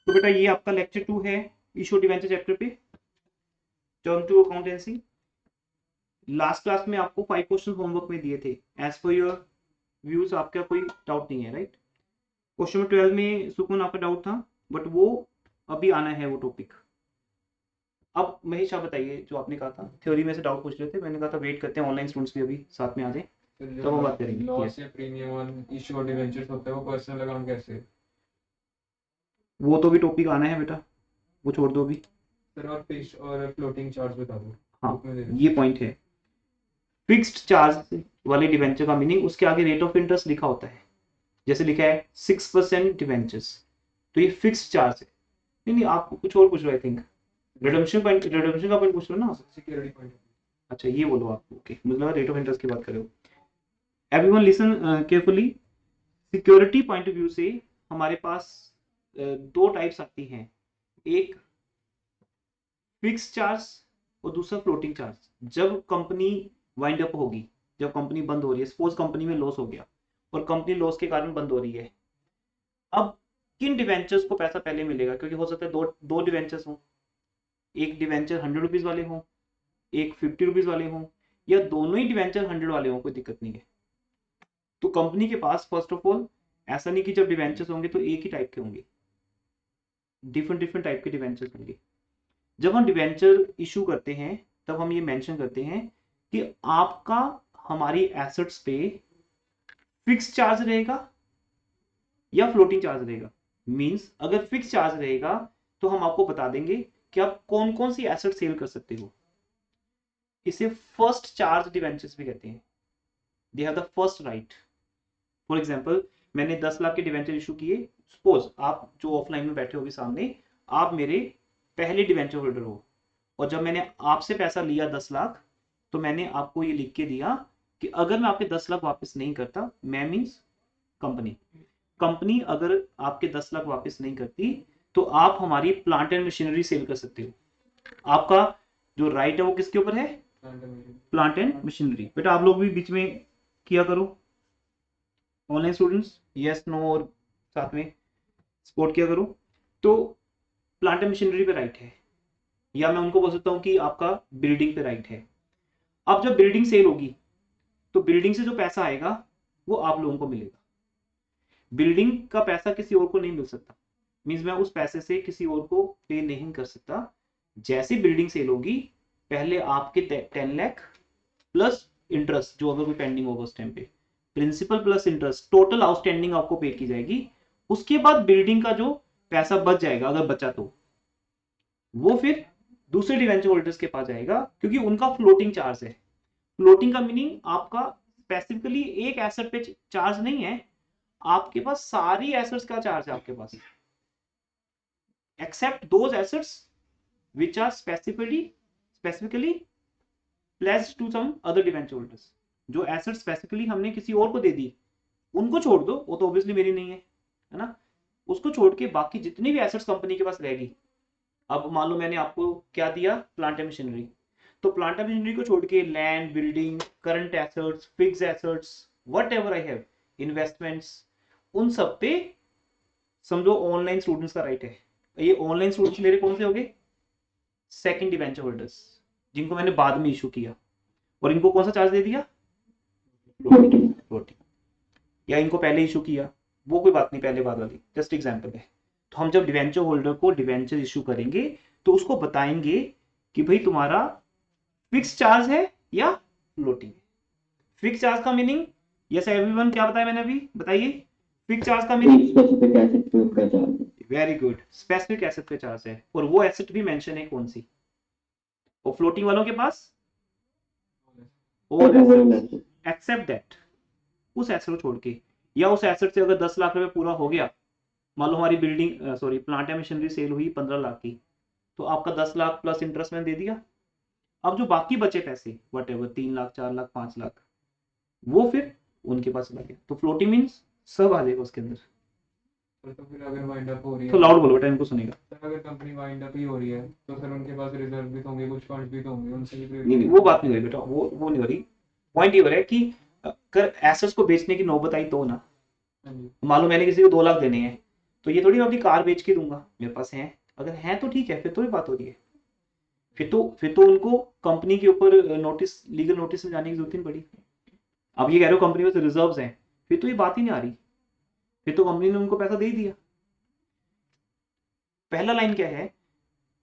तो बेटा ये आपका लेक्चर 2 है इशू डिवेंचर चैप्टर पे, term two accountancy. Last class में आपको 5 क्वेश्चन होमवर्क में दिए थे। एज पर योर व्यूज आपका कोई डाउट नहीं है, राइट? क्वेश्चन नंबर 12 में सुकून आपका डाउट था, बट वो अभी आना है वो टॉपिक। अब महेश आप बताइए, जो आपने कहा था थ्योरी में से डाउट पूछ रहे थे, मैंने कहा था वेट करते हैं, ऑनलाइन स्टूडेंट्स भी अभी साथ में आ जाए तब हम बात करेंगे। लॉस या प्रीमियम ऑन इशू और डिवेंचर्स होता है, वो पर्सनल अकाउंट कैसे? वो तो भी टॉपिक आना है बेटा, वो छोड़ दो अभी। सर और फिक्स्ड और फ्लोटिंग चार्ज बता दो। हाँ, ये पॉइंट है। फिक्स्ड चार्ज वाले डिवेंचर का मीनिंग उसके आगे रेट ऑफ इंटरेस्ट लिखा होता है। जैसे लिखा है 6% डिवेंचर्स, तो ये फिक्स्ड चार्ज है। नहीं नहीं, आप कुछ और पूछ रहे हो, I think redemption point, redemption का पॉइंट पूछ रहे हो ना? Security point. अच्छा ये बोलो आप, ओके, मतलब रेट ऑफ इंटरेस्ट की बात कर रहे हो। Everyone listen carefully. Security point of view से हमारे पास दो टाइप्स आती हैं, एक फिक्स चार्ज और दूसरा फ्लोटिंग चार्ज। जब कंपनी वाइंड अप होगी, जब कंपनी बंद हो रही है, सपोज कंपनी में लॉस हो गया और कंपनी लॉस के कारण बंद हो रही है, अब किन डिवेंचर्स को पैसा पहले मिलेगा? क्योंकि हो सकता है दो दो डिवेंचर्स हों, एक डिवेंचर 100 रुपीज वाले हों, एक 50 रुपीज वाले हों, या दोनों ही डिवेंचर 100 वाले हों, कोई दिक्कत नहीं है। तो कंपनी के पास फर्स्ट ऑफ ऑल ऐसा नहीं कि जब डिवेंचर्स होंगे तो एक ही टाइप के होंगे, डिफरेंट डिफरेंट टाइप के डिवेंचर्स होंगे। जब हम डिवेंचर इशू करते हैं तब हम ये मेंशन करते हैं कि आपका हमारी एसेट्स पे फिक्स चार्ज रहेगा या फ्लोटिंग चार्ज रहेगा। मींस अगर फिक्स चार्ज रहेगा तो हम आपको बता देंगे कि आप कौन कौन सी एसेट सेल कर सकते हो। इसे फर्स्ट चार्ज डिवेंचर्स भी कहते हैं। दे have the first right. For example, मैंने 10 लाख के डिवेंचर इशू किए। सपोज आप जो ऑफलाइन में बैठे हो भी सामने, आप मेरे पहले डिवेंचर होल्डर हो, और जब मैंने आपसे पैसा लिया 10 लाख, तो मैंने आपको ये लिख के दिया कि अगर मैं आपके 10 लाख वापस नहीं करता, मैं मीन्स कंपनी, कंपनी अगर आपके 10 लाख वापस नहीं करती तो आप हमारी प्लांट एंड मशीनरी सेल कर सकते हो। आपका जो राइट है वो किसके ऊपर है? Plant and machinery. बेटा आप लोग भी बीच में किया करो, ऑनलाइन स्टूडेंट्स यस नो और साथ में सपोर्ट किया करो। तो प्लांट एंड मशीनरी पे राइट है, या मैं उनको बोल सकता हूँ कि आपका बिल्डिंग पे राइट है। अब जब बिल्डिंग सेल होगी तो बिल्डिंग से जो पैसा आएगा वो आप लोगों को मिलेगा। बिल्डिंग का पैसा किसी और को नहीं मिल सकता। मीन्स मैं उस पैसे से किसी और को पे नहीं कर सकता। जैसे बिल्डिंग सेल होगी, पहले आपके 10 लाख प्लस इंटरेस्ट, जो अगर कोई पेंडिंग होगा उस टाइम पे, principal plus interest, total outstanding आपको पे की जाएगी। उसके बाद बिल्डिंग का जो पैसा बच जाएगा, अगर बचा तो, वो फिर दूसरे डिवेंचर होल्डर्स के पास जाएगा, क्योंकि उनका फ्लोटिंग चार्ज है। फ्लोटिंग का मीनिंग आपका स्पेसिफिकली एक एसेट पे चार्ज नहीं है, आपके पास सारी एसेट्स का चार्ज है आपके पास, except those assets which are specifically placed to some other debenture holders. जो एसेट स्पेसिफिकली हमने किसी और को दे दी, उनको छोड़ दो, वो तो ऑब्वियसली मेरी नहीं है ना। उसको छोड़ के बाकी जितनी भी एसेट्स कंपनी के पास रहेगी, अब मान लो मैंने आपको क्या दिया, प्लांट एंड मशीनरी, तो प्लांट एंड मशीनरी को छोड़ के land, building, current assets, fixed assets, what ever I have, investments, उन सब पे समझो ऑनलाइन स्टूडेंट्स का राइट है। ये ऑनलाइन स्टूडेंट्स मेरे कौन से हो गए? सेकंड डिवेंचर होल्डर्स, जिनको मैंने बाद में इशू किया, और इनको कौन सा चार्ज दे दिया? फ्लोटिंग। या इनको पहले इशू किया, वो कोई बात नहीं, पहले बाद वाली जस्ट एग्जांपल है। तो हम जब डिवेंचर होल्डर को डिवेंचर इशू करेंगे तो उसको बताएंगे कि भाई तुम्हारा फिक्स चार्ज है या फ्लोटिंग। फिक्स चार्ज का मीनिंग, यस एवरीवन, क्या बताया मैंने अभी, बताइए। फिक्स चार्ज का मीनिंग स्पेसिफिक एसेट पे उसका चार्ज है। वेरी गुड, स्पेसिफिक एसेट पे चार्ज है, और वो एसेट भी मेंशन है कौन सी। और फ्लोटिंग वालों के पास ऑल एसेट्स एक्सेप्ट दैट, उस एसेट को छोड़ के, या उस एसेट से अगर 10 लाख रुपए पूरा हो गया, मान लो हमारी building sorry plant and machinery sale हुई 15 लाख की, तो आपका 10 लाख प्लस इंटरेस्ट मैंने दे दिया। अब जो बाकी बचे पैसे, वट एवर 3 लाख, 4 लाख, 5 लाख, वो फिर उनके पास चला गया। तो फ्लोटिंग मीन्स सब आ जाएगा उसके अंदर। तो फिर अगर वाइंड अप हो रही है, तो लाउड बोलो बेटा, इनको सुनेगा। सर अगर कंपनी वाइंड अप ही हो रही है तो सर उनके पास रिजर्व भी तो होंगे, कुछ फंड भी तो होंगे, उनसे भी नहीं, वो बात नहीं हो रही बेटा, वो नहीं हो रही। पॉइंट ये हो रहा है कि अगर एसेट्स को बेचने की नौबत आई तो ना, मान लो मैंने किसी को 2 लाख देने हैं, तो ये थोड़ी मैं अपनी कार बेच के दूंगा, मेरे पास है, अगर है तो ठीक है, फिर तो ये बात हो रही है। फिर तो उनको कंपनी के ऊपर नोटिस, लीगल नोटिस में जाने की जरूरत नहीं पड़ी। अब ये कह रहे हो कंपनी में तो रिजर्व्स हैं, फिर तो ये बात ही नहीं आ रही, फिर तो कंपनी ने उनको पैसा दे दिया। पहला लाइन क्या है,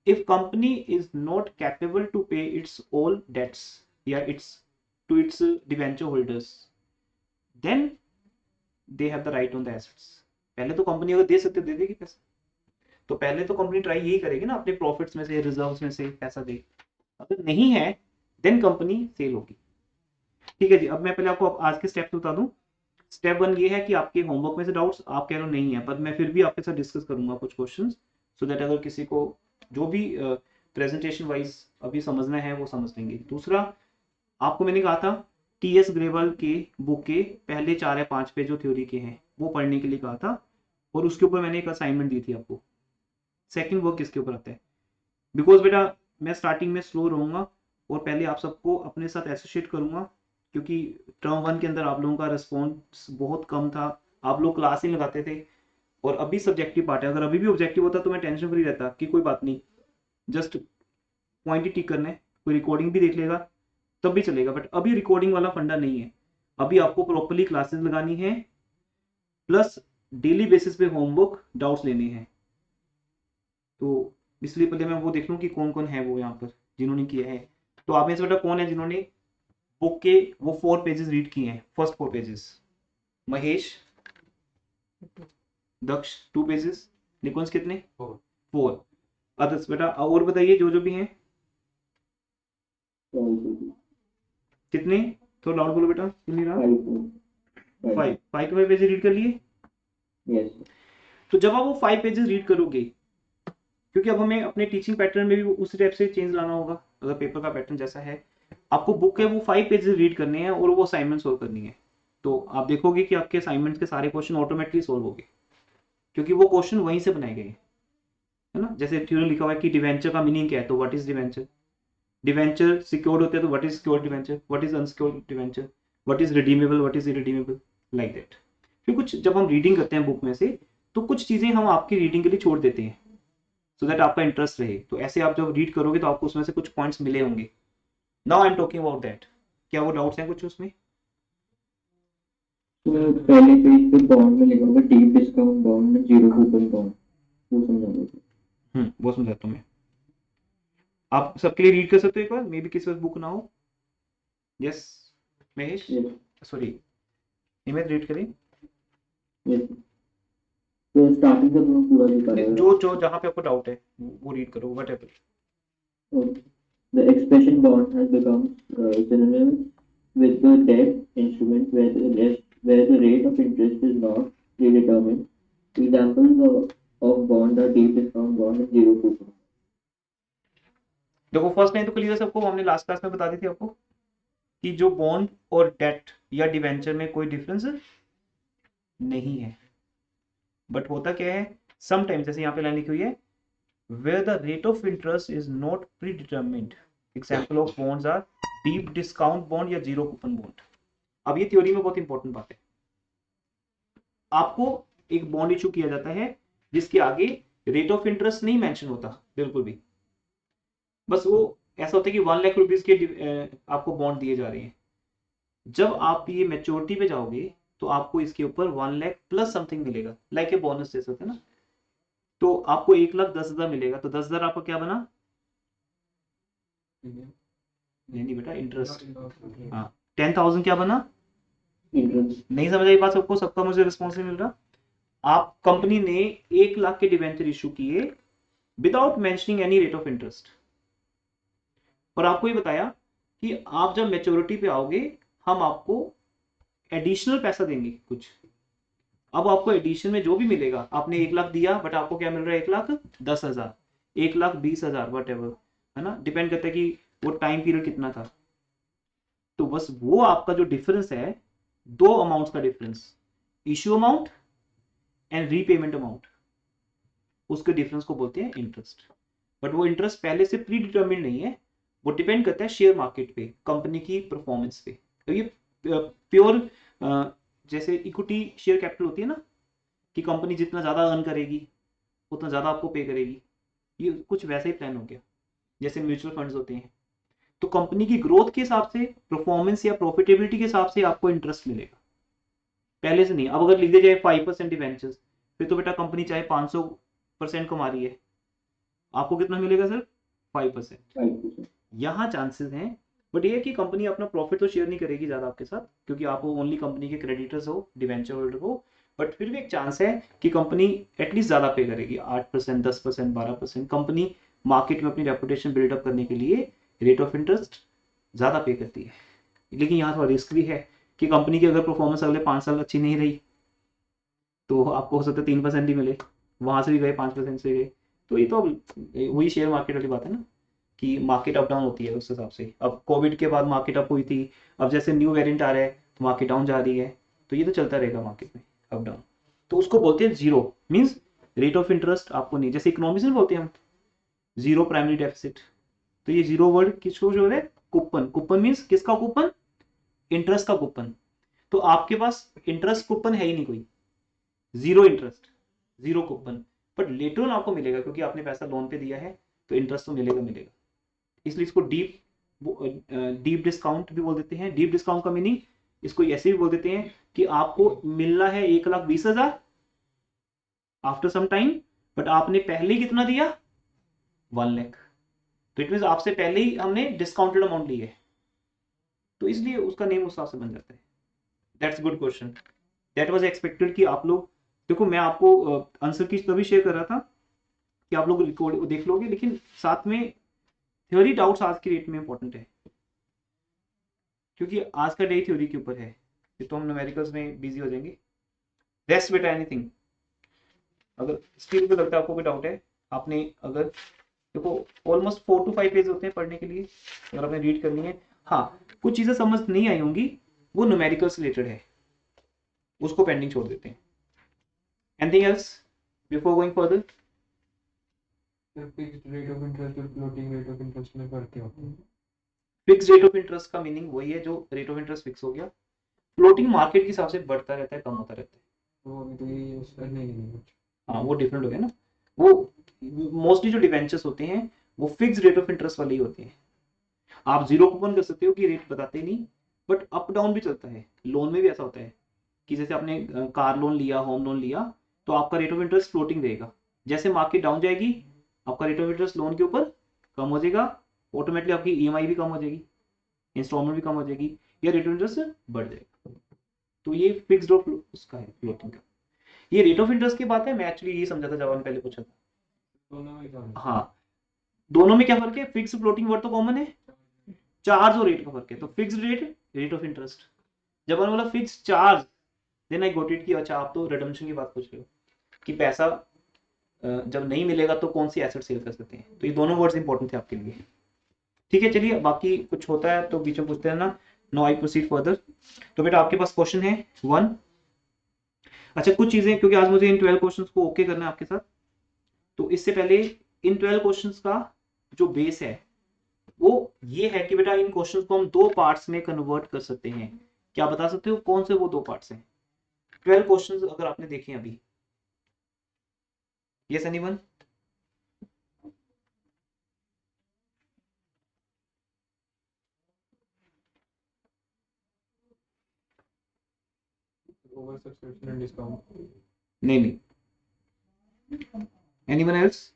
if company is not capable to pay its all debts या its debenture holders, then they have the right on the assets. पहले तो कंपनी अगर दे सकते दे देगी पैसा, तो पहले तो कंपनी ट्राई यही करेगी ना, अपने प्रॉफिट्स में से, रिजर्व्स में से पैसा दे। अगर नहीं है देन कंपनी सेल होगी। ठीक है जी, अब मैं पहले आपको आज के स्टेप्स बता दूं। स्टेप 1 ये है कि आपके होमवर्क में से डाउट्स आप कह रहे हो नहीं है, पर मैं फिर भी आपके साथ डिस्कस करूंगा कुछ क्वेश्चंस, सो दैट अगर किसी को जो भी प्रेजेंटेशन वाइज अभी समझना है वो समझ लेंगे। दूसरा, आपको मैंने कहा था टीएस ग्रेवाल के बुक के पहले 4 या 5 पेज जो थ्योरी के हैं वो पढ़ने के लिए कहा था, और उसके ऊपर मैंने एक असाइनमेंट दी थी आपको। सेकंड वर्क किसके ऊपर आता है, बिकॉज बेटा मैं स्टार्टिंग में स्लो रहूंगा और पहले आप सबको अपने साथ एसोसिएट करूंगा, क्योंकि टर्म 1 के अंदर आप लोगों का रिस्पॉन्स बहुत कम था, आप लोग क्लास ही लगाते थे, और अभी सब्जेक्टिव पार्ट है। अगर अभी भी ऑब्जेक्टिव होता तो मैं टेंशन फ्री रहता कि कोई बात नहीं, जस्ट पॉइंट ही टिक करना है, कोई रिकॉर्डिंग भी देख लेगा तब भी चलेगा, बट अभी रिकॉर्डिंग वाला फंडा नहीं है। अभी आपको प्रॉपरली क्लासेस लगानी है, प्लस डेली बेसिस पे होमवर्क डाउट्स लेने हैं। तो इसलिए पहले मैं वो देख लूँ कि कौन कौन है वो यहाँ पर जिन्होंने किया है। तो आप में से बेटा कौन है जिन्होंने बुक के वो 4 पेजेस रीड किए हैं, फर्स्ट 4 पेजेस? महेश, दक्ष 2 पेजेस, निकुंज कितने? 4। अदर्स बेटा और बताइए जो जो भी हैं कितने, थोड़ा लाउड बोलो बेटा, सुन नहीं रहा। 5 के 5 पेजेस रीड कर लिए? यस। तो जब आप वो 5 पेजेस रीड करोगे, क्योंकि अब हमें अपने टीचिंग पैटर्न में भी उसी टाइप से चेंज लाना होगा, अगर पेपर का पैटर्न जैसा है, आपको बुक है वो 5 पेजेस रीड करने हैं और वो असाइनमेंट सोल्व करनी है। तो आप देखोगे कि आपके असाइनमेंट्स के सारे क्वेश्चन ऑटोमेटिकली सोल्व होंगे, क्योंकि वो क्वेश्चन वहीं से बनाए गए हैं, है ना। जैसे थ्योरी लिखा हुआ है कि डिवेंचर का मीनिंग क्या है, तो what is debenture, debenture secured होते हैं तो what is secured debenture, what is unsecured debenture, what is redeemable, what is irredeemable, like that. फिर कुछ जब हम रीडिंग करते हैं बुक में से, तो कुछ चीजें हम आपकी रीडिंग के लिए छोड़ देते हैं, सो दैट आपका इंटरेस्ट रहे। तो ऐसे आप जब रीड करोगे तो आपको उसमें से कुछ पॉइंट्स मिले होंगे। Now I am talking about that. क्या वो डाउट्स हैं कुछ उसमें? तो पहले पेज पे बॉन्ड में लिखा होगा डीप डिस्काउंट बॉन्ड में जीरो कूपन बॉन्ड, वो समझा दो। वो समझाता हूँ मैं, आप सबके लिए रीड कर सकते हो एक बार, मे बी किसी वक्त बुक ना हो। Yes Mahesh, sorry Himesh, read करें। तो स्टार्टिंग का तुम्हें पूरा नहीं करेगा। जो जो जहाँ पे आपको डाउट है वो रीड करो, what ever. The expression bond has become synonymous with the debt instrument where the rate of interest is not predetermined. Examples of bond are deep discount bond and zero coupon. देखो first line तो clear है सबको, हमने last class में बता दी थी आपको कि जो बॉन्ड और डेट या डिवेंचर में कोई डिफरेंस नहीं है, बट होता क्या है समटाइम्स, जैसे यहाँ पे लाइन लिखी हुई है where the rate of interest is not predetermined. Example of bonds are deep discount bond या zero coupon bond. अब ये थ्योरी में बहुत इंपॉर्टेंट बात है। आपको एक बॉन्ड इशू किया जाता है जिसके आगे रेट ऑफ इंटरेस्ट नहीं मेंशन होता बिल्कुल भी, बस वो ऐसा होता है कि 1 लाख रुपीज के आपको बॉन्ड दिए जा रहे हैं। जब आप ये मेच्योरिटी पे जाओगे तो आपको इसके ऊपर 1 लाख प्लस समथिंग मिलेगा, लाइक ए बोनस जैसा होता है ना। तो आपको 1,10,000 मिलेगा, तो 10,000 आपका क्या बना? नहीं बेटा इंटरेस्ट। हाँ 10,000 क्या बना? Interest. नहीं समझ आई बात सबको? सबका मुझे रिस्पॉन्स नहीं मिल रहा। आप कंपनी ने 1 लाख के डिवेंचर इशू किए without mentioning any rate of interest, और आपको ये बताया कि आप जब मेच्योरिटी पे आओगे हम आपको एडिशनल पैसा देंगे कुछ। अब आपको एडिशन में जो भी मिलेगा, आपने 1 लाख दिया बट आपको क्या मिल रहा है, 1,10,000, 1,20,000 वट एवर, है ना, डिपेंड करता है कि वो टाइम पीरियड कितना था। तो बस वो आपका जो डिफरेंस है, 2 अमाउंट्स का difference, issue amount and repayment amount, उसके डिफरेंस को बोलते हैं इंटरेस्ट। बट वो इंटरेस्ट पहले से प्री डिटर्मिन नहीं है, वो डिपेंड करता है शेयर मार्केट पे, कंपनी की परफॉर्मेंस पे। तो ये प्योर जैसे इक्विटी शेयर कैपिटल होती है ना, कि कंपनी जितना ज़्यादा अर्न करेगी उतना ज़्यादा आपको पे करेगी। ये कुछ वैसा ही प्लान हो गया जैसे म्यूचुअल फंड्स होते हैं। तो कंपनी की ग्रोथ के हिसाब से, परफॉर्मेंस या प्रॉफिटेबिलिटी के हिसाब से आपको इंटरेस्ट मिलेगा, पहले से नहीं। अब अगर लिख दिया जाए 5% डिवेंचर्स, फिर तो बेटा कंपनी चाहे 500% कमा रही है, आपको कितना मिलेगा सर? 5%। 5%. यहाँ चांसेस हैं, बट ये है कि कंपनी अपना प्रॉफिट तो शेयर नहीं करेगी ज़्यादा आपके साथ, क्योंकि आप ओनली कंपनी के क्रेडिटर्स हो, डिवेंचर होल्डर हो। बट फिर भी एक चांस है कि कंपनी एटलीस्ट ज़्यादा पे करेगी, 8%, 10%, 12%। कंपनी मार्केट में अपनी रेपुटेशन बिल्डअप करने के लिए रेट ऑफ इंटरेस्ट ज़्यादा पे करती है। लेकिन यहाँ थोड़ा रिस्क भी है कि कंपनी की अगर परफॉर्मेंस अगले 5 साल अच्छी नहीं रही तो आपको हो सकता है 3% ही मिले, वहाँ से भी गए 5% से गए। तो ये तो वही शेयर मार्केट वाली बात है ना, कि मार्केट अप डाउन होती है उस हिसाब से। अब कोविड के बाद मार्केट अप हुई थी, अब जैसे न्यू वेरिएंट आ रहा है तो मार्केट डाउन जा रही है, तो ये तो चलता रहेगा मार्केट में अप डाउन। तो उसको बोलते हैं zero, means rate of interest आपको नहीं, जैसे इकोनॉमिक्स में बोलते हैं हम जीरो प्राइमरी डेफिसिट। तो ये जीरो वर्ड किसको जो है? कूपन। कूपन मीन्स किसका कूपन? इंटरेस्ट का कूपन। तो आपके पास इंटरेस्ट कूपन है ही नहीं कोई, zero interest, zero coupon. But later on आपको मिलेगा क्योंकि आपने पैसा लोन पे दिया है, तो इंटरेस्ट तो मिलेगा मिलेगा। इसलिए इसको डीप डिस्काउंट भी बोल देते हैं। डीप डिस्काउंट का मीनिंग इसको ऐसे भी बोल देते हैं कि आपको मिलना है 1,20,000 आफ्टर सम टाइम, बट आपने पहले ही कितना दिया? 1 लाख। तो इट मीन आपसे पहले ही हमने डिस्काउंटेड अमाउंट ली है, तो इसलिए उसका नेम उस हिसाब से बन जाता है। That's good question, that was expected कि आप लोग, देखो मैं आपको आंसर की तभी शेयर कर रहा था कि आप लोग रिकॉर्ड देख लोगे, लेकिन साथ में थ्योरी डाउट्स आज की डेट में इंपॉर्टेंट है, क्योंकि आज का डे थ्योरी के ऊपर है। फिर तो हम न्यूमेरिकल्स में बिजी हो जाएंगे। रेस्ट बेटा एनीथिंग, अगर स्किल पे लगता है आपको कोई डाउट है, आपने अगर देखो ऑलमोस्ट 4 to 5 पेज होते हैं पढ़ने के लिए, अगर आपने रीड करनी है। हाँ, कुछ चीजें समझ नहीं आई होंगी, वो न्यूमेरिकल से रिलेटेड है, उसको पेंडिंग छोड़ देते हैं। Anything else before going further? Fixed rate of interest और फ्लोटिंग रेट ऑफ इंटरेस्ट में फर्क क्या होता है? फिक्स रेट ऑफ इंटरेस्ट का मीनिंग वही है जो रेट ऑफ इंटरेस्ट फिक्स हो गया। फ्लोटिंग मार्केट के हिसाब से बढ़ता रहता है, कम होता रहता है। तो अभी तो ये उसका नहीं है कुछ। हाँ, वो डिफरेंट हो गया ना। वो मोस्टली जो डिवेंचर्स होते हैं वो फिक्स रेट ऑफ इंटरेस्ट वाले ही होते हैं। आप जीरो कूपन कर सकते हो कि रेट बताते नहीं, बट अप डाउन भी चलता है। लोन में भी ऐसा होता है कि जैसे आपने कार लोन लिया, होम लोन लिया, तो आपका रेट ऑफ इंटरेस्ट फ्लोटिंग रहेगा। जैसे मार्केट डाउन जाएगी, आपका रेट ऑफ इंटरेस्ट लोन के ऊपर कम हो जाएगा, ऑटोमेटिकली आपकी ईएमआई भी कम हो जाएगी, इंस्टॉलमेंट भी कम हो जाएगी, या रेट ऑफ इंटरेस्ट बढ़ जाएगा। तो ये फिक्स्ड ऑफ उसका है, फ्लोटिंग का। ये रेट ऑफ इंटरेस्ट की बात है, मैं एक्चुअली ये समझा था जब मैंने पहले पूछा था। दोनों में कौन है? हाँ, दोनों में क्या फर्क है? फिक्स फ्लोटिंग वर्ड तो कॉमन है, चार्ज और रेट का फर्क है। तो fix rate, rate of interest. जब मैंने बोला fix charge, then I got it कि अच्छा आप तो रिडम्पशन की बात पूछ रहे हो कि पैसा जब नहीं मिलेगा तो कौन सी एसेट सेल कर सकते हैं। तो ये दोनों वर्ड्स इंपॉर्टेंट थे आपके लिए। ठीक है, चलिए बाकी कुछ होता है तो बीच में पूछते हैं ना। No I proceed further. तो बेटा आपके पास क्वेश्चन है 1। अच्छा, कुछ चीजें, क्योंकि आज मुझे इन 12 क्वेश्चंस को ओके करना है आपके साथ, तो इससे पहले इन 12 क्वेश्चंस का जो बेस है वो ये है कि बेटा इन क्वेश्चंस को हम 2 पार्ट्स में कन्वर्ट कर सकते हैं। क्या बता सकते हो कौन से वो 2 पार्ट्स हैं? 12 क्वेश्चंस अगर आपने देखे अभी, yes anyone? Over subscription and discount. नहीं नहीं, anyone else?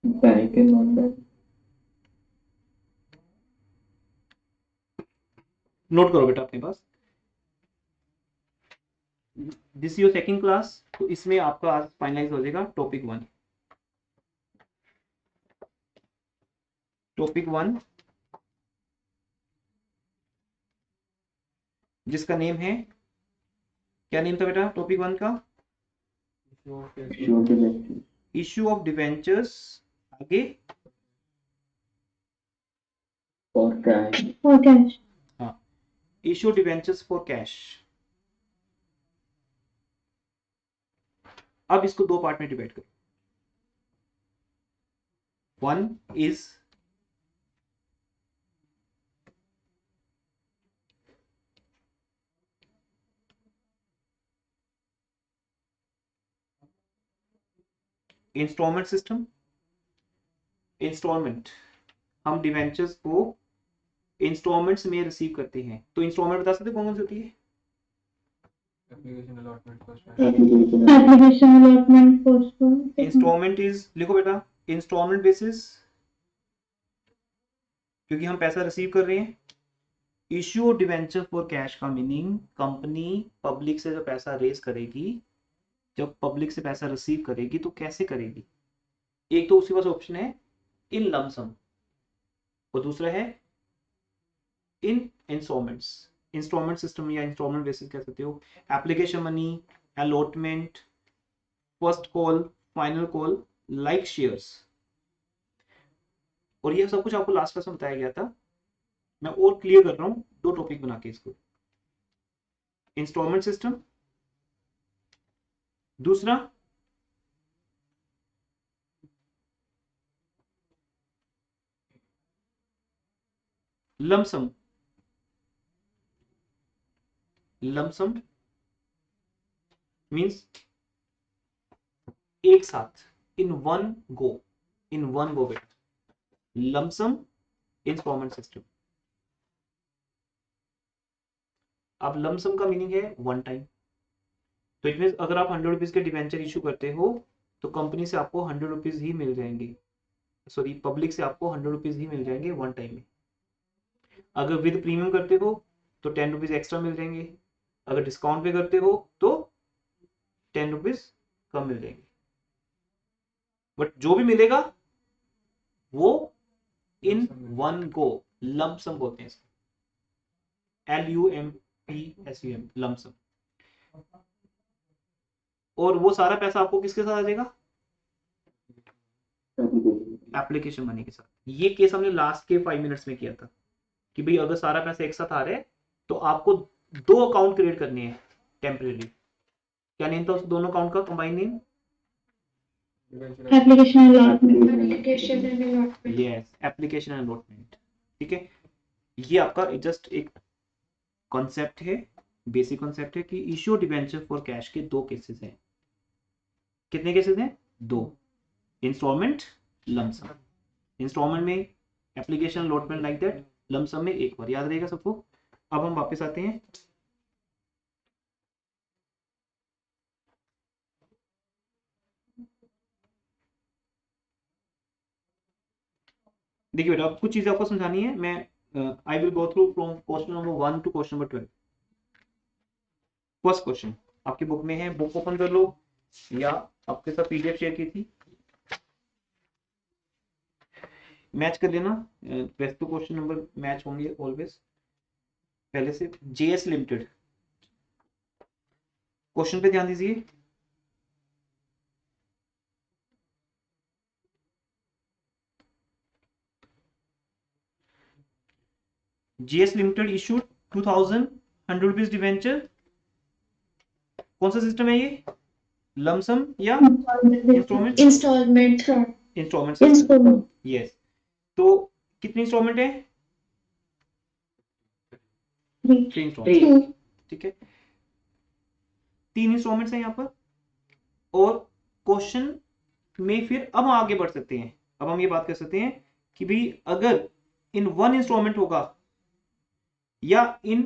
Bank and non-bank. Note करो बेटा अपने पास, दिस योर सेकंड क्लास, तो इसमें आपका आज फाइनलाइज हो जाएगा टॉपिक 1। टॉपिक 1 जिसका नेम है, क्या नेम था बेटा टॉपिक 1 का? Issue of debentures. Issue of debentures, आगे For cash. For cash. हाँ, इश्यू डिवेंचर्स फॉर कैश। अब इसको 2 पार्ट में डिवाइड करो। 1 इज इंस्टॉलमेंट सिस्टम, इंस्टॉलमेंट, हम डिवेंचर्स को इंस्टॉलमेंट्स में रिसीव करते हैं। तो इंस्टॉलमेंट बता सकते कौन कौन सी होती है? Application allotment first application allotment postpone installment is, लिखो बेटा, इंस्टॉलमेंट बेसिस, क्योंकि हम पैसा रिसीव कर रहे हैं। इश्यू डिवेंचर फॉर कैश का मीनिंग कंपनी पब्लिक से जो पैसा रेज करेगी, जब पब्लिक से पैसा रिसीव करेगी तो कैसे करेगी? एक तो उसके पास ऑप्शन है इन लमसम और दूसरा है इन इंस्टॉलमेंट्स। इंस्टॉलमेंट सिस्टम या इंस्टॉलमेंट बेसिस कह सकते हो, application money, allotment, first call, final call, like shares. और ये सब कुछ आपको लास्ट क्लास में बताया गया था, मैं और क्लियर कर रहा हूं दो टॉपिक बना के इसको। इंस्टॉलमेंट सिस्टम, दूसरा लमसम। लमसम मीन्स एक साथ, in one go, in one go बेटा, लमसम इंस्टॉलमेंट सिस्टम। अब लमसम का मीनिंग है वन टाइम, तो इट मीन अगर आप 100 रुपीज के डिवेंचर इशू करते हो तो कंपनी से आपको 100 रुपीज ही मिल जाएंगे, सॉरी पब्लिक से आपको 100 रुपीज ही मिल जाएंगे वन टाइम में। अगर विद प्रीमियम करते हो तो 10 रुपीज एक्स्ट्रा मिल जाएंगे, अगर डिस्काउंट पे करते हो तो 10 रुपीज कम मिल जाएंगे, बट जो भी मिलेगा वो इन वन गो लमसम बोलते हैं इसको, LUMPSUM लमसम। और वो सारा पैसा आपको किसके साथ आ जाएगा? एप्लीकेशन मनी के साथ। ये केस हमने लास्ट के 5 मिनट्स में किया था कि भाई अगर सारा पैसा एक साथ आ रहा है तो आपको दो अकाउंट क्रिएट करने हैं टेम्परेरी। क्या नेम था उस दोनों अकाउंट का combine name? Application allotment yes, application and allotment. ठीक है, ये आपका जस्ट एक कॉन्सेप्ट है, बेसिक कॉन्सेप्ट है कि इश्यू डिबेंचर फॉर कैश के दो केसेस हैं। कितने केसेस हैं? दो, इंस्टॉलमेंट, लमसम। इंस्टॉलमेंट में application allotment like that, lump sum में एक बार, याद रहेगा सबको। अब हम वापस आते हैं, देखिए बेटा अब कुछ चीजें आपको समझानी है। मैं I will go through from question number 1 to question number 12। First question आपकी बुक में है, बुक ओपन कर लो या आपके साथ पीडीएफ शेयर की थी, मैच कर लेना। वैसे तो क्वेश्चन नंबर मैच होंगे ऑलवेज पहले से। जेएस लिमिटेड, क्वेश्चन पे ध्यान दीजिए। JS limited issued 2000 100 rupees debenture. कौन सा सिस्टम है ये? लमसम या इंस्टॉलमेंट? Instalment instalment yes. तो कितनी इंस्टॉलमेंट है? 3 इंस्टॉलमेंट। ठीक है, 3 इंस्टॉलमेंट्स हैं यहाँ पर। और क्वेश्चन में फिर अब हम आगे बढ़ सकते हैं, अब हम ये बात कर सकते हैं कि भाई अगर इन 1 इंस्टॉलमेंट होगा या इन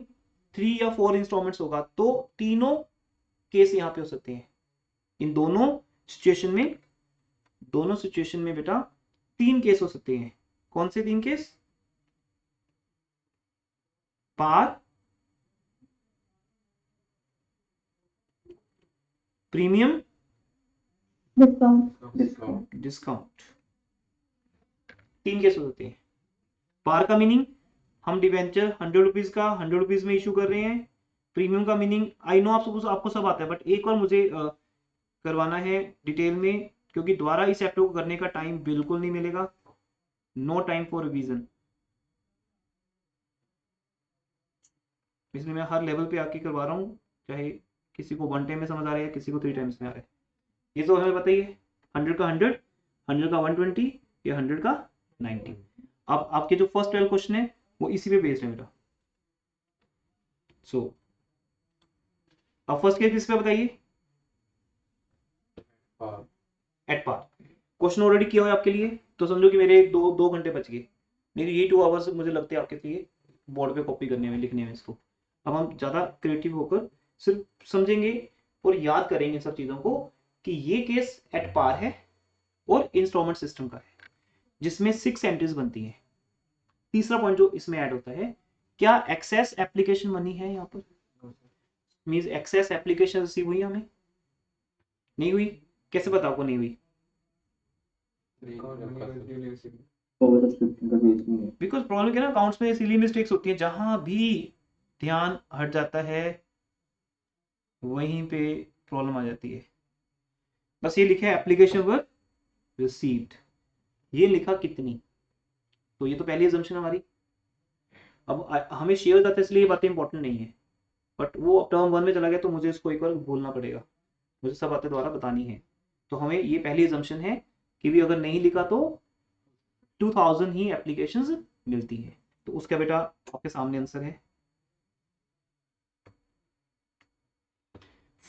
3 या 4 इंस्टॉलमेंट्स होगा तो तीनों केस यहाँ पे हो सकते हैं। इन दोनों सिचुएशन में बेटा 3 केस हो सकते हैं। कौन से 3 केस? पार, प्रीमियम, डिस्काउंट। 3 केस हो सकते हैं। पार का मीनिंग हम डिवेंचर 100 रुपीज का 100 रुपीज में इशू कर रहे हैं। प्रीमियम का मीनिंग आई नो आपको सब आता है, बट एक बार मुझे करवाना है डिटेल में, क्योंकि दोबारा इस चैप्टर को करने का टाइम बिल्कुल नहीं मिलेगा। नो टाइम फॉर रिवीजन, इसलिए मैं हर लेवल पे आके करवा रहा हूँ, चाहे किसी को 1 टाइम में समझ आ रहा है, किसी को 3 टाइम्स में आ रहा है। ये तो हमें बताइए 100 का 100, 100 का 120 या 100 का 90। अब आपके जो फर्स्ट 12 क्वेश्चन है वो इसी पे बेस्ड है बेटा। सो अब फर्स्ट केस किस पे बताइए? At par. क्वेश्चन ऑलरेडी किया हुआ है आपके लिए, तो समझो कि मेरे 2 घंटे बच गए, नहीं तो ये 2 आवर्स मुझे लगते हैं आपके लिए बोर्ड पे कॉपी करने में, लिखने में इसको। अब हम ज़्यादा क्रिएटिव होकर सिर्फ समझेंगे और याद करेंगे सब चीज़ों को कि ये केस एट पार है और इंस्टॉलमेंट सिस्टम का है, जिसमें 6 एंट्रीज बनती हैं। तीसरा पॉइंट जो इसमें ऐड होता है, क्या एक्सेस एप्लीकेशन मनी है यहाँ पर, मींस एक्सेस एप्लीकेशन रिसीव हुई हमें, नहीं हुई, कैसे पता आपको नहीं हुई? ओवर सब्सक्रिप्शन का केस नहीं है। बिकॉज प्रॉब्लम क्या है ना, अकाउंट्स में सिली मिस्टेक्स होती हैं, जहां भी ध्यान हट जाता है वहीं पे प्रॉब्लम आ जाती है। बस ये लिखा है एप्लीकेशन वर रिसीव्ड, ये लिखा कितनी, तो ये तो पहली assumption हमारी। अब हमें शेयर आता है इसलिए ये बातें इंपॉर्टेंट नहीं है, बट वो टर्म 1 में चला गया तो मुझे इसको एक बार भूलना पड़ेगा, मुझे सब बातें दोबारा बतानी है। तो हमें ये पहली assumption है कि भी अगर नहीं लिखा तो 2000 ही एप्लीकेशंस मिलती है। तो उसका बेटा आपके सामने आंसर है,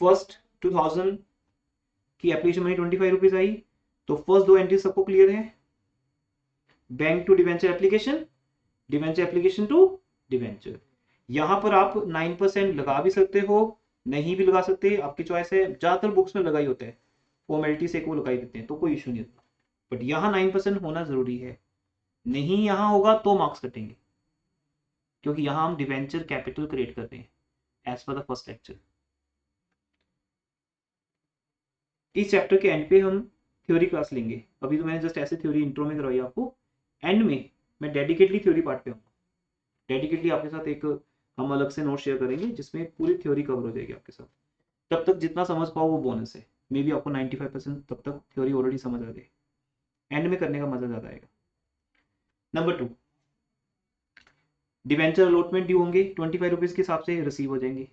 फर्स्ट 2000 की एप्लीकेशन मनी 25 रुपीज आई, तो फर्स्ट 2 एंट्री सबको क्लियर है, bank to debenture application, debenture application to debenture. यहां पर आप 9% लगा भी सकते हो, नहीं भी लगा सकते, आपकी चॉइस है। ज्यादातर बुक्स में लगाई होता है, फॉर्मेलिटी से को लगाई देते हैं, तो कोई इशू नहीं होता, बट यहाँ 9% होना जरूरी है, नहीं यहाँ होगा तो मार्क्स कटेंगे, क्योंकि यहाँ हम डिवेंचर कैपिटल क्रिएट कर रहे हैं एज पर द फर्स्ट लेक्चर। इस चैप्टर के एंड पे हम थ्योरी क्लास लेंगे, अभी तो मैंने जस्ट ऐसे थ्योरी इंट्रो में करवाई आपको, एंड में मैं डेडिकेटली थ्योरी पार्ट पे आऊँगा, डेडिकेटली आपके साथ एक हम अलग से नोट शेयर करेंगे जिसमें पूरी थ्योरी कवर हो जाएगी आपके साथ। तब तक जितना समझ पाओ वो बोनस है, मे बी आपको 95% तब तक थ्योरी ऑलरेडी समझ आ जाए, एंड में करने का मजा ज्यादा आएगा। नंबर 2, डिवेंचर अलॉटमेंट ड्यू होंगे 25 रुपीज के हिसाब से रिसीव हो जाएंगे,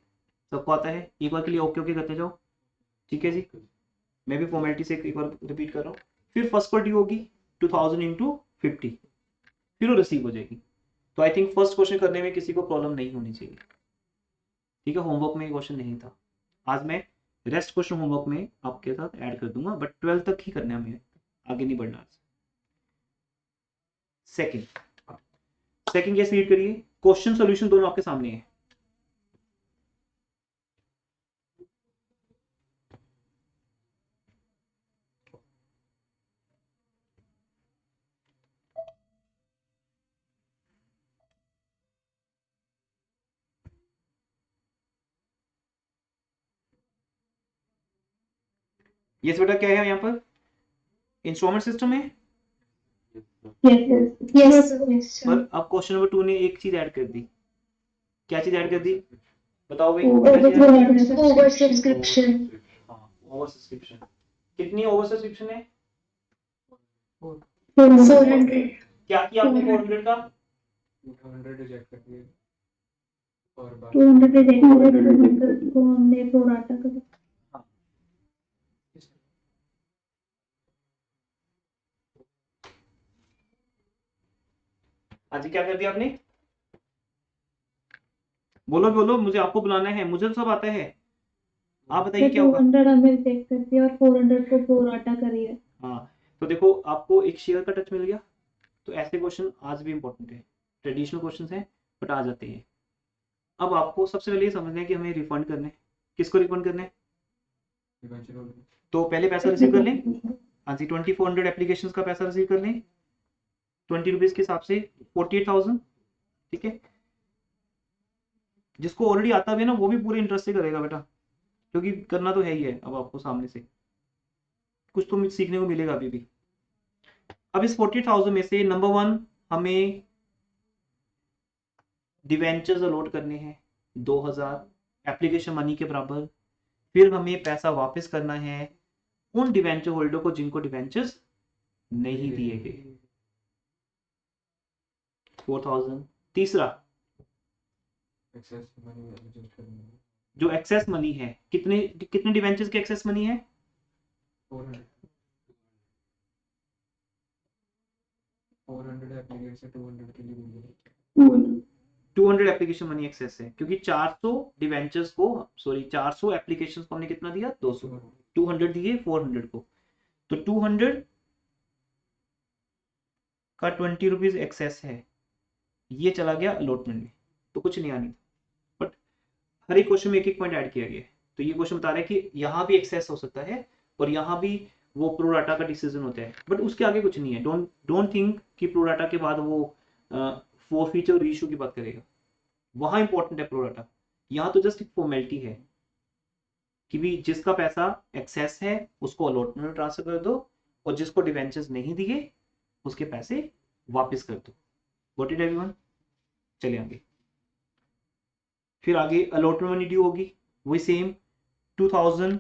सबको आता है, एक बार के लिए ओके ओके करते जाओ, ठीक है जी। मैं भी फॉर्मेलिटी से एक बार रिपीट कर रहा हूँ। फिर फर्स्ट पर ड्यू होगी 2000 इंटू 50, फिर वो रिसीव हो जाएगी। तो आई थिंक फर्स्ट क्वेश्चन करने में किसी को प्रॉब्लम नहीं होनी चाहिए, ठीक है। होमवर्क में क्वेश्चन नहीं था, आज मैं रेस्ट क्वेश्चन होमवर्क में आपके साथ ऐड कर दूंगा, बट 12 तक ही करना है हमें, आगे नहीं बढ़ना। सेकंड केस रीड करिए, क्वेश्चन सॉल्यूशन दोनों आपके सामने है। यस बेटा, क्या है यहाँ पर, इंस्ट्रूमेंट सिस्टम है। Yes. पर अब क्वेश्चन नंबर 2 ने एक चीज ऐड कर दी, क्या चीज ऐड कर दी, बताओ भाई। Over subscription. ओवर सब्सक्रिप्शन, कितनी ओवर सब्सक्रिप्शन है, 400. क्या किया आपने 400 का, 200 रिजेक्ट कर दिए और बाकी 200 reject को हमने प्रोराटा कर आज क्या कर दिया आपने, बोलो बोलो, मुझे आपको बुलाना है, मुझे तो सब आता है, आप बताइए क्या होगा। 200 हमें रिजेक्ट कर दिया और 400 को प्रोराटा करिए। हाँ, तो देखो आपको एक शेयर का टच मिल गया, तो ऐसे क्वेश्चन आज भी इंपॉर्टेंट है, ट्रेडिशनल क्वेश्चन है बट आ जाते हैं। अब आपको सबसे पहले ये समझना है कि हमें रिफंड करना है, किसको रिफंड करना है, इवेंचुअली तो पहले पैसा रिसीव कर लें, हाँ जी 2400 एप्लीकेशन का पैसा रिसीव कर लें 20 रुपीज के हिसाब से 48,000, ठीक है। जिसको ऑलरेडी आता भी है ना वो भी पूरे इंटरेस्ट से करेगा बेटा, क्योंकि करना तो है ही है, अब आपको सामने से कुछ तो सीखने को मिलेगा अभी भी। अब इस 48,000 में से नंबर 1 हमें डिवेंचर्स अलॉट करने हैं 2000 एप्लीकेशन मनी के बराबर, फिर हमें पैसा वापस करना है उन डिवेंचर होल्डर को जिनको डिवेंचर्स नहीं दिए गए 4000। तीसरा एक्सेस मनी एडजस्ट करना है जो एक्सेस मनी है, कितने कितने डिवेंचर्स के एक्सेस मनी है, 400 एप्लीकेशन से 200 के लिए बोल रहे 200 एप्लीकेशन मनी एक्सेस है, क्योंकि 400 डिवेंचर्स को, सॉरी 400 एप्लीकेशंस को हमने कितना दिया 200, 200 दिए 400 को, तो 200 का 20 रुपीज एक्सेस है, ये चला गया अलॉटमेंट में, तो कुछ नहीं आनी। बट हर एक क्वेश्चन में एक एक पॉइंट ऐड किया गया है। तो ये क्वेश्चन बता रहा है कि यहाँ भी एक्सेस हो सकता है और यहाँ भी वो प्रोराटा का डिसीजन होता है, बट उसके आगे कुछ नहीं है। डोंट थिंक कि प्रोराटा के बाद वो फोरफीट और रीइश्यू की बात करेगा, वहां इंपॉर्टेंट है प्रोराटा। यहाँ तो जस्ट एक फॉर्मेलिटी है कि भी जिसका पैसा एक्सेस है उसको अलॉटमेंट में ट्रांसफर कर दो, और जिसको डिवेंचर्स नहीं दिए उसके पैसे वापस कर दो। व्हाट इट एवरीवन, चलिए आगे। फिर आगे अलॉटमेंट मनी ड्यू होगी, वही सेम 2000